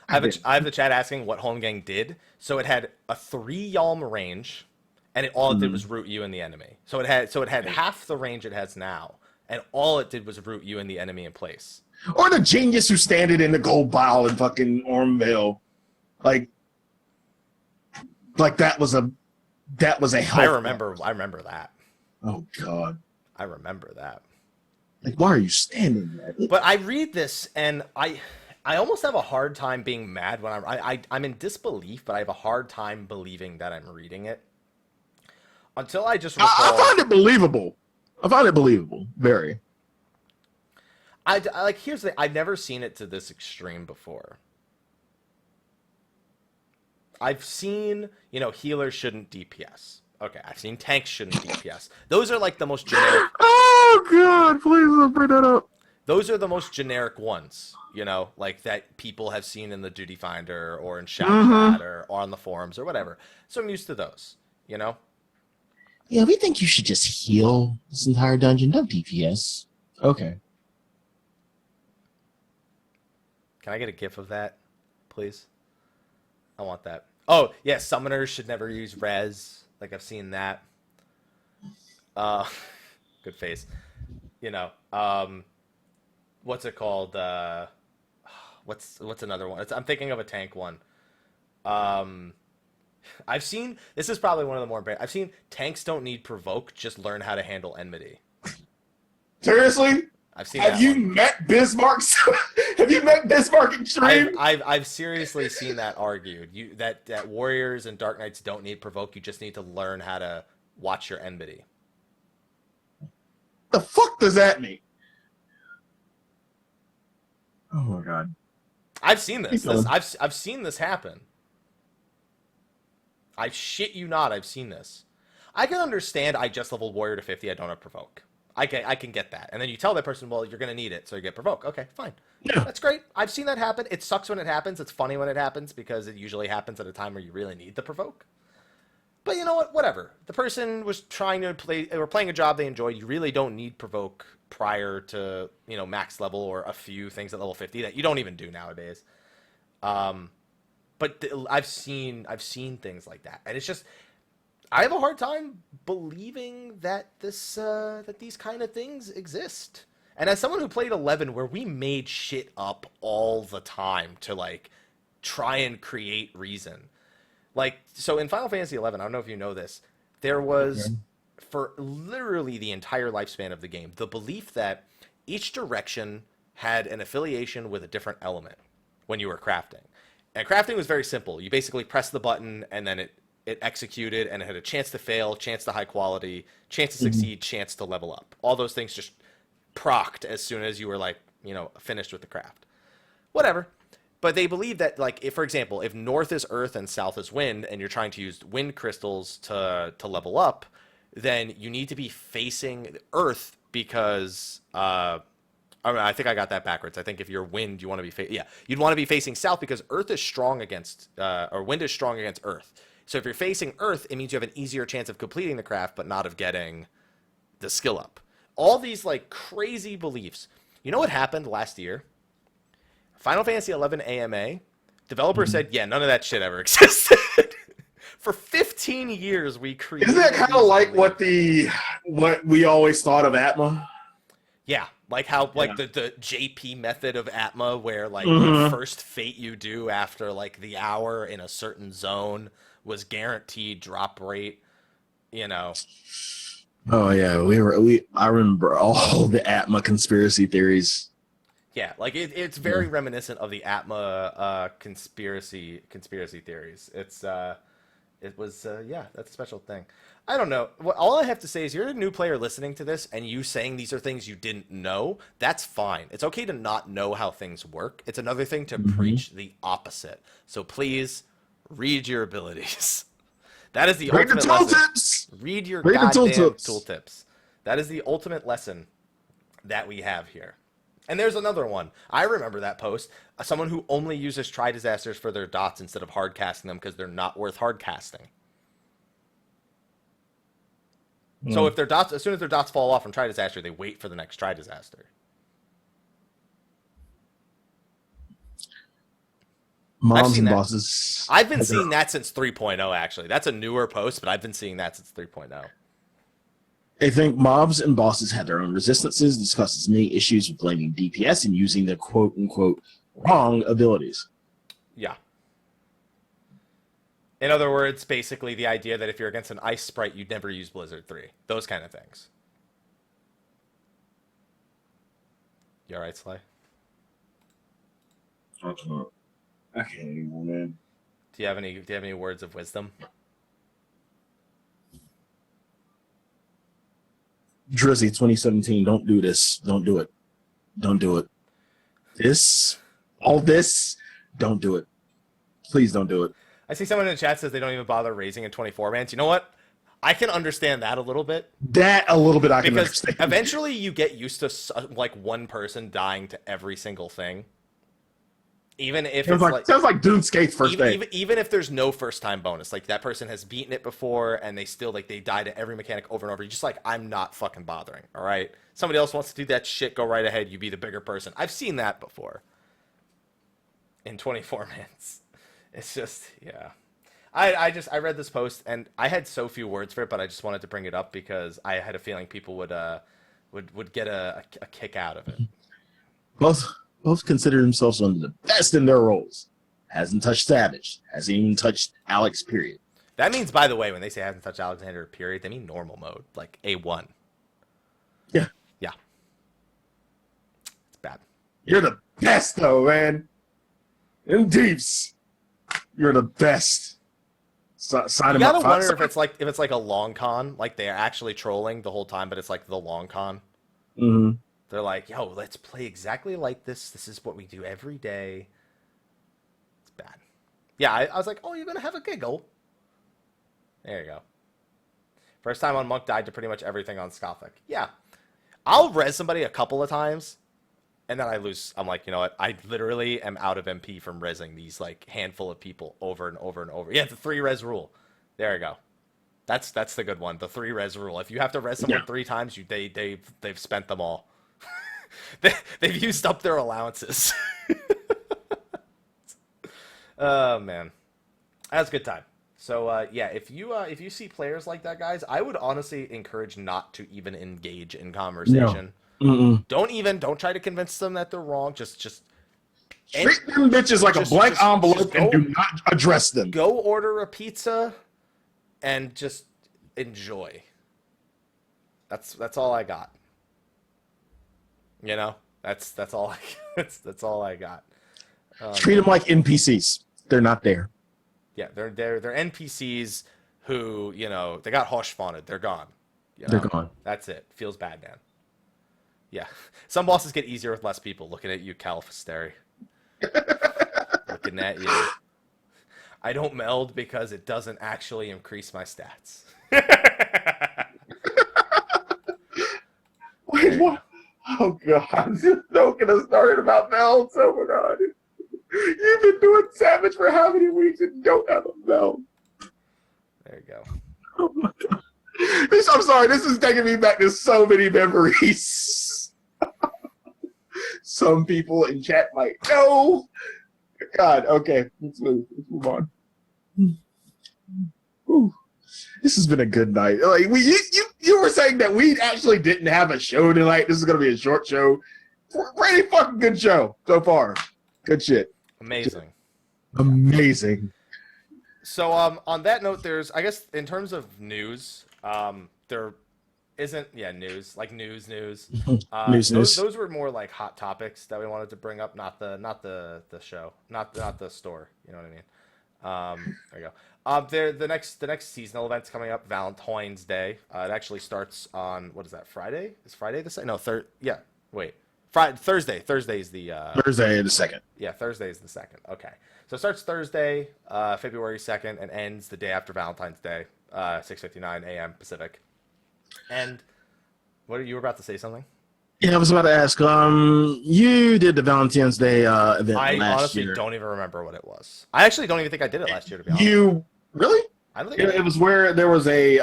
I have the chat asking what Holmgang did. So it had a 3 Yalm range, and all it did was root you and the enemy. So it had half the range it has now, and all it did was root you and the enemy in place. Or the genius who standed in the gold bile in fucking Ormvale, like that was a help. I remember that. Oh God, I remember that. Like, why are you standing there? But I read this and I almost have a hard time being mad when I'm in disbelief, but I have a hard time believing that I'm reading it. Until I just recall, I find it believable. Very. Here's the thing. I've never seen it to this extreme before. I've seen, healers shouldn't DPS. Okay, I've seen tanks shouldn't DPS. Those are like the most generic. Oh God, please don't bring that up. Those are the most generic ones, like that people have seen in the Duty Finder or in Shout Chat or on the forums or whatever. So I'm used to those, Yeah, we think you should just heal this entire dungeon. No DPS. Okay. Can I get a GIF of that, please? I want that. Oh, yeah, summoners should never use res. Like, I've seen that. Good face. What's it called? What's another one? I'm thinking of a tank one. I've seen, this is probably one of the more, I've seen tanks don't need provoke, just learn how to handle enmity. Seriously? I've seen. Have you met Bismarck? Have you met Bismarck Extreme? I've seriously seen that argued. That warriors and dark knights don't need provoke. You just need to learn how to watch your enmity. The fuck does that mean? Oh my God! I've seen this. I've seen this happen. I shit you not. I've seen this. I can understand. I just leveled warrior to 50. I don't have provoke. I can get that. And then you tell that person, well, you're going to need it, so you get provoke. Okay, fine. Yeah. That's great. I've seen that happen. It sucks when it happens. It's funny when it happens because it usually happens at a time where you really need the provoke. But you know what? Whatever. The person was trying to they were playing a job they enjoyed. You really don't need provoke prior to, max level or a few things at level 50 that you don't even do nowadays. But I've seen things like that. And it's just, I have a hard time believing that that these kind of things exist. And as someone who played 11, where we made shit up all the time to try and create reason. So in Final Fantasy 11, I don't know if you know this, there was for literally the entire lifespan of the game, the belief that each direction had an affiliation with a different element when you were crafting. And crafting was very simple. You basically press the button and then it executed, and it had a chance to fail, chance to high quality, chance to succeed, chance to level up. All those things just procced as soon as you were finished with the craft. Whatever. But they believe that if, for example, if north is earth and south is wind, and you're trying to use wind crystals to level up, then you need to be facing earth because I think I got that backwards. I think if you're wind, you want to be you'd want to be facing south because earth is strong against or wind is strong against earth. So if you're facing earth, it means you have an easier chance of completing the craft, but not of getting the skill up. All these crazy beliefs. You know what happened last year? Final Fantasy 11 AMA, developer said, yeah, none of that shit ever existed. For 15 years, we created. Isn't that kind of like what we always thought of Atma? Yeah, the JP method of Atma, where the first fate you do after the hour in a certain zone was guaranteed drop rate, Oh yeah, I remember all the Atma conspiracy theories. Yeah, it's very reminiscent of the Atma conspiracy theories. That's a special thing. I don't know. All I have to say is you're a new player listening to this and you saying these are things you didn't know, that's fine. It's okay to not know how things work. It's another thing to preach the opposite. So please read your abilities. That is the ultimate lesson. Read your goddamn tooltips. That is the ultimate lesson that we have here. And there's another one. I remember that post. Someone who only uses Tri-Disasters for their dots instead of hard casting them because they're not worth hard casting. So if their dots, as soon as their dots fall off from Try Disaster, they wait for the next Try Disaster. Mobs and bosses. I've been seeing that since 3.0, actually. That's a newer post, but I've been seeing that since 3.0. They think mobs and bosses have their own resistances, discusses many issues with blaming DPS and using their quote-unquote wrong abilities. Yeah. In other words, basically the idea that if you're against an ice sprite, you'd never use Blizzard 3. Those kind of things. You all right, Sly? I can't anymore, man. Do you have any words of wisdom? Drizzy 2017, don't do this. Don't do it. Don't do it. All this, don't do it. Please don't do it. I see someone in the chat says they don't even bother raising in 24-mans. You know what? I can understand that a little bit. I can understand. Eventually you get used to like one person dying to every single thing. Even if sounds like Duneskate's first day. Even if there's no first time bonus, like that person has beaten it before and they still like they die to every mechanic over and over. You're just like, I'm not fucking bothering. All right, somebody else wants to do that shit. Go right ahead. You be the bigger person. I've seen that before. In 24-mans, it's just yeah. I read this post and I had so few words for it, but I just wanted to bring it up because I had a feeling people would get a kick out of it. Both consider themselves one of the best in their roles. Hasn't touched Savage. Hasn't even touched Alex, period. That means, by the way, when they say hasn't touched Alexander, period, they mean normal mode, like A1. Yeah. Yeah. It's bad. You're the best, though, man. In Deeps, you're the best. Sign You him up. gotta wonder if it's like a long con, like they're actually trolling the whole time, but it's like the long con. Mm-hmm. They're like, yo, let's play exactly like this. This is what we do every day. It's bad. Yeah, I was like, oh, you're going to have a giggle. There you go. First time on Monk died to pretty much everything on Skothic. Yeah. I'll res somebody a couple of times, and then I lose. I'm like, you know what? I literally am out of MP from resing these like handful of people over and over and over. Yeah, the 3 res rule. There you go. That's the good one. The 3 res rule. If you have to res someone 3 times, they've spent them all. They've used up their allowances. Oh man, that's a good time. So yeah, if you see players like that, guys, I would honestly encourage not to even engage in conversation. No. Don't try to convince them that they're wrong. Just treat them bitches like a blank envelope and do not address them. Go order a pizza and just enjoy. That's all I got. You know, that's all that's all I got. Treat them like NPCs. They're not there. Yeah, they're NPCs who, you know, they got hosh-fawned. They're gone. You know? They're gone. That's it. Feels bad, man. Yeah. Some bosses get easier with less people. Looking at you, Calfasteri. Looking at you. I don't meld because it doesn't actually increase my stats. Wait, what? Oh, God. Don't get us started about melds. Oh, my God. You've been doing Savage for how many weeks and don't have a meld? There you go. Oh, my God. I'm sorry. This is taking me back to so many memories. Some people in chat might know. God, okay. Let's move on. Ooh. This has been a good night. Like you were saying that we actually didn't have a show tonight. This is gonna be a short show. Pretty fucking good show so far. Good shit. Amazing. Amazing. So on that note, there's, I guess, in terms of news, there isn't news like news. News. Those were more like hot topics that we wanted to bring up, not the show, not the store. You know what I mean? There you go. The next seasonal event's coming up, Valentine's Day. It actually starts on, what is that, Friday? Is Friday the second? No, Thursday. Thursday is the Thursday the 2nd. Yeah, Thursday is the 2nd. Okay. So it starts Thursday, February 2nd, and ends the day after Valentine's Day, 6:59 a.m. Pacific. And what, you were about to say something? Yeah, I was about to ask. You did the Valentine's Day event last year. I honestly don't even remember what it was. I actually don't even think I did it last year, to be honest. You really? I don't think It was where there was a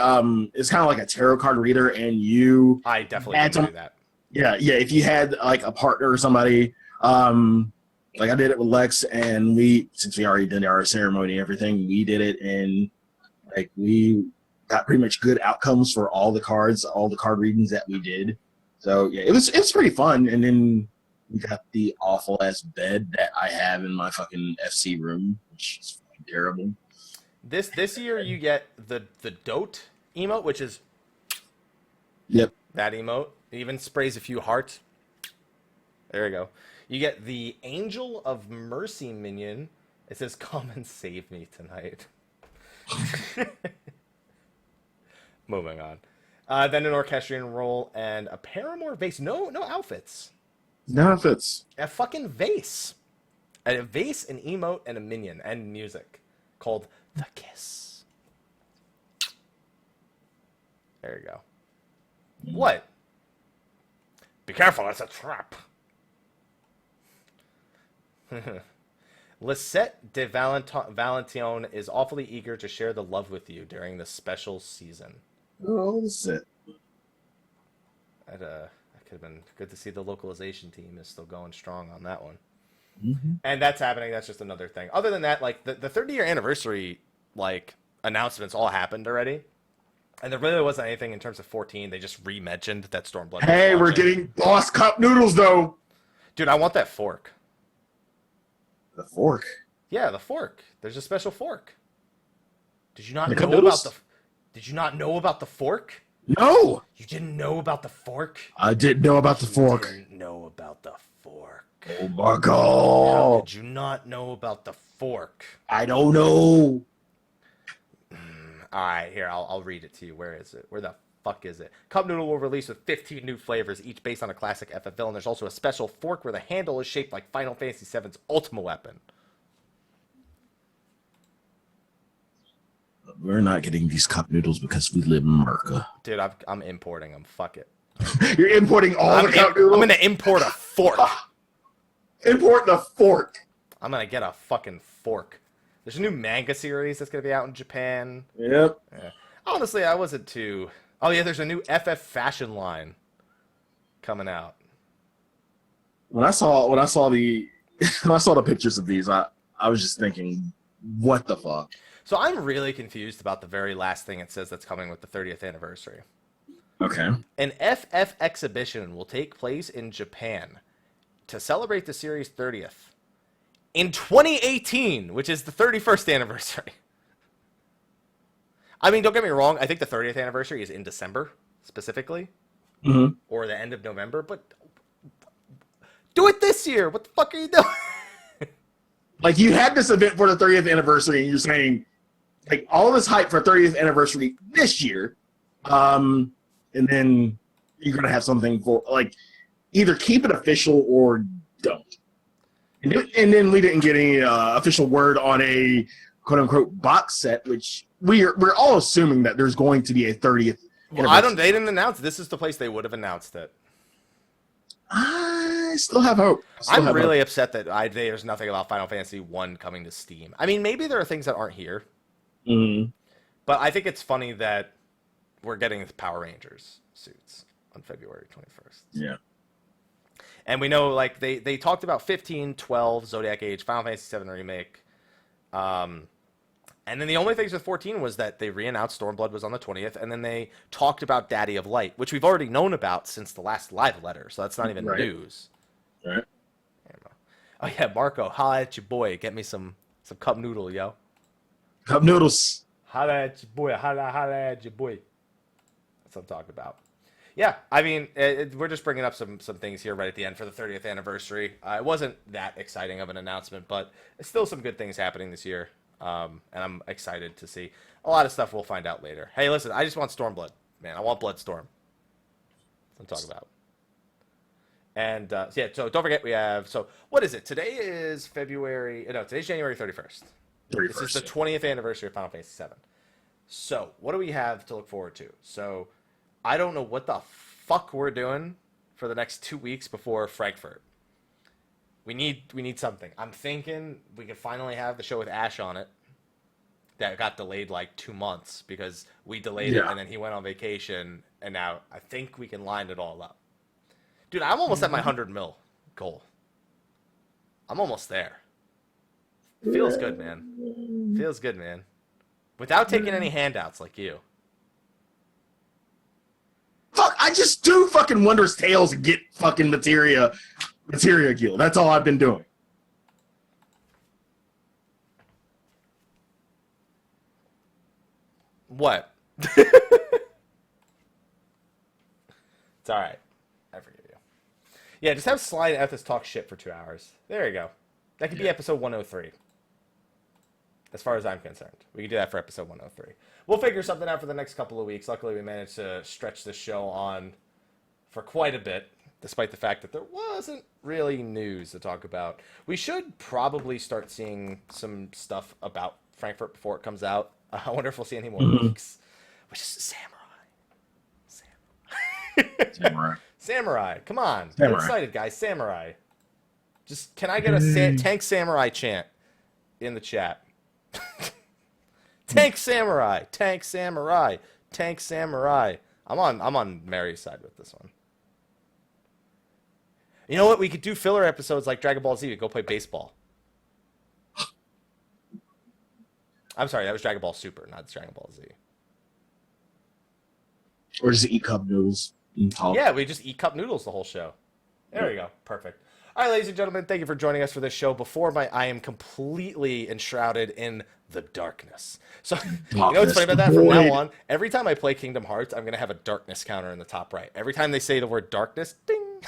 it's kind of like a tarot card reader, and you I definitely had didn't do that. yeah, if you had like a partner or somebody, like I did it with Lex, and since we already did our ceremony and everything, we did it, and like we got pretty much good outcomes for all the cards, all the card readings that we did. So yeah, it's pretty fun. And then we got the awful ass bed that I have in my fucking FC room, which is fucking terrible. This year you get the dote emote, which is Yep. that emote. It even sprays a few hearts. There you go. You get the Angel of Mercy minion. It says, "Come and save me tonight." Moving on. Then an orchestrion roll and a paramour vase. No outfits. No outfits. A fucking vase. A vase, an emote, and a minion, and music called The Kiss. There you go. What? Be careful, it's a trap. Lisette de Valentine is awfully eager to share the love with you during the special season. Oh, that's it. That could have been good to see the localization team is still going strong on that one. Mm-hmm. And that's happening. That's just another thing. Other than that, like the 30-year anniversary, like announcements all happened already. And there really wasn't anything in terms of 14. They just re-mentioned that Stormblood. Hey, we're getting Boss Cup noodles though. Dude, I want that fork. The fork. Yeah, the fork. There's a special fork. Did you not The know cup about noodles? Did you not know about the fork? No, You didn't know about the fork? I didn't know about the fork. You didn't know about the fork. Oh my How god! did you not know about the fork? I don't know. All right, here, I'll read it to you. Where is it? Where the fuck is it? Cup Noodle will release with 15 new flavors, each based on a classic FFL, and there's also a special fork where the handle is shaped like Final Fantasy VII's Ultima weapon. We're not getting these cup noodles because we live in America. Dude, I'm importing them. Fuck it. You're importing all the cup noodles? I'm going to import a fork. Import the fork. I'm going to get a fucking fork. There's a new manga series that's going to be out in Japan. Yep. Yeah. Honestly, I wasn't too... Oh, yeah, there's a new FF fashion line coming out. When I saw the when I saw the pictures of these, I was just thinking, what the fuck? So I'm really confused about the very last thing it says that's coming with the 30th anniversary. Okay. An FF exhibition will take place in Japan to celebrate the series' 30th in 2018, which is the 31st anniversary. I mean, don't get me wrong. I think the 30th anniversary is in December, specifically, or the end of November. But do it this year. What the fuck are you doing? Like, you had this event for the 30th anniversary, and you're saying, like, all this hype for 30th anniversary this year, and then you're gonna have something for, like, either keep it official or don't. And then we didn't get any official word on a quote unquote box set, which we're all assuming that there's going to be a 30th. Well, they didn't announce it. This is the place they would have announced it. I still have hope. I'm really upset that there's nothing about Final Fantasy 1 coming to Steam. I mean, maybe there are things that aren't here. Mm-hmm. But I think it's funny that we're getting the Power Rangers suits on February 21st. Yeah. And we know, like, they talked about 15, 12, Zodiac Age, Final Fantasy VII Remake. And then the only things with 14 was that they re-announced Stormblood was on the 20th, and then they talked about Daddy of Light, which we've already known about since the last live letter, so that's not even news. Right. Oh, yeah, Marco, holla at your boy. Get me some cup noodle, yo. Cup noodles. Holla at your boy. Holla at your boy. That's what I'm talking about. Yeah, I mean, we're just bringing up some things here right at the end for the 30th anniversary. It wasn't that exciting of an announcement, but it's still some good things happening this year. And I'm excited to see. A lot of stuff we'll find out later. Hey, listen, I just want Stormblood, man. I want Bloodstorm. That's what I'm talking about. And, yeah, so don't forget we have... So, what is it? Today is today's January 31st. This is the 20th anniversary of Final Fantasy VII. So, what do we have to look forward to? So, I don't know what the fuck we're doing for the next 2 weeks before Frankfurt. We need something. I'm thinking we could finally have the show with Ash on it. that got delayed like 2 months because we delayed it Yeah. and then he went on vacation, and now I think we can line it all up. Dude, I'm almost at my 100 mil goal. I'm almost there. Feels good, man. Feels good, man. Without taking any handouts like you. Fuck, I just do fucking Wondrous Tales and get fucking materia guild. That's all I've been doing. What? It's alright. I forgive you. Yeah, just have Sly and Ethis talk shit for 2 hours. There you go. That could be episode 103. As far as I'm concerned. We can do that for episode 103. We'll figure something out for the next couple of weeks. Luckily, we managed to stretch this show on for quite a bit, despite the fact that there wasn't really news to talk about. We should probably start seeing some stuff about Frankfurt before it comes out. I wonder if we'll see any more leaks. Which is Samurai. Samurai. Come on. Get excited, guys. Samurai. Just, can I get a Tank Samurai chant in the chat? Tank Samurai. Tank Samurai. Tank Samurai. I'm on Mary's side with this one. You know what? We could do filler episodes like Dragon Ball Z. We go play baseball. I'm sorry, that was Dragon Ball Super, not Dragon Ball Z. Or just eat cup noodles and talk. Yeah, we just eat cup noodles the whole show. There we go. Perfect. All right, ladies and gentlemen, thank you for joining us for this show. I am completely enshrouded in the darkness. So, you know what's funny about that? From now on, every time I play Kingdom Hearts, I'm going to have a darkness counter in the top right. Every time they say the word darkness, ding.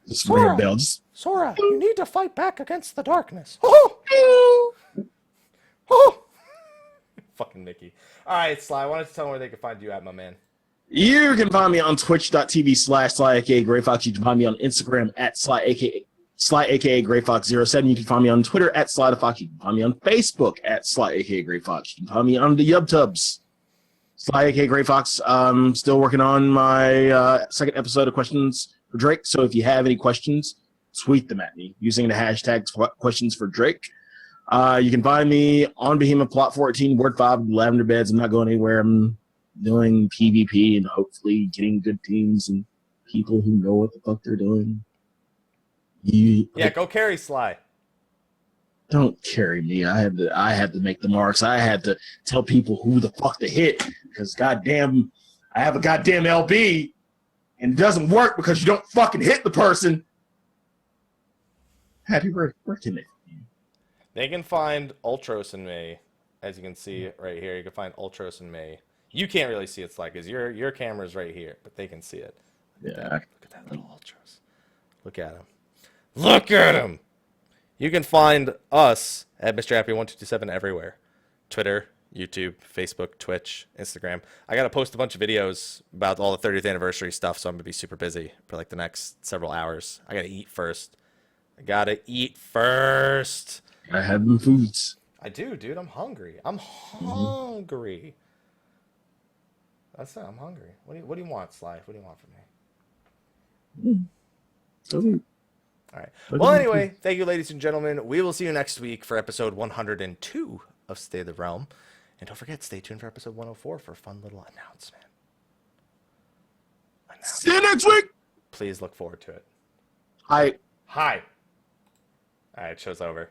Just ring a bell. Just... Sora, you need to fight back against the darkness. Oh! Oh! Fucking Mickey. All right, Sly, why don't you tell them where they can find you at, my man? You can find me on twitch.tv/Slyakagreyfox. You can find me on Instagram at Slyakagreyfox07. You can find me on Twitter at Slythefox. You can find me on Facebook at Slyakagreyfox. You can find me on the YubTubs. Slyakagreyfox. Still working on my second episode of Questions for Drake. So if you have any questions, tweet them at me using the hashtag questions for Drake. You can find me on Behemoth Plot 14, Ward 5, Lavender Beds. I'm not going anywhere. I'm doing PvP and hopefully getting good teams and people who know what the fuck they're doing. Go carry Sly. Don't carry me. I had to make the marks. I had to tell people who the fuck to hit because goddamn, I have a goddamn LB and it doesn't work because you don't fucking hit the person. Happy birthday. Where can They can find Ultros in me, as you can see right here. You can find Ultros in me. You can't really see it, Sly, because your camera's right here, but they can see it. Look at that little Ultros. Look at him. Look at him! You can find us at Mr. Happy1227 everywhere. Twitter, YouTube, Facebook, Twitch, Instagram. I got to post a bunch of videos about all the 30th anniversary stuff, so I'm going to be super busy for like the next several hours. I got to eat first. I have them foods. I do, dude. I'm hungry. I'm hungry. That's it. I'm hungry. What do you want, Sly? What do you want from me? All right. Well, anyway, thank you, ladies and gentlemen. We will see you next week for episode 102 of Stay the Realm. And don't forget, stay tuned for episode 104 for a fun little announcement. See you next week. Please look forward to it. Hi. All right, show's over.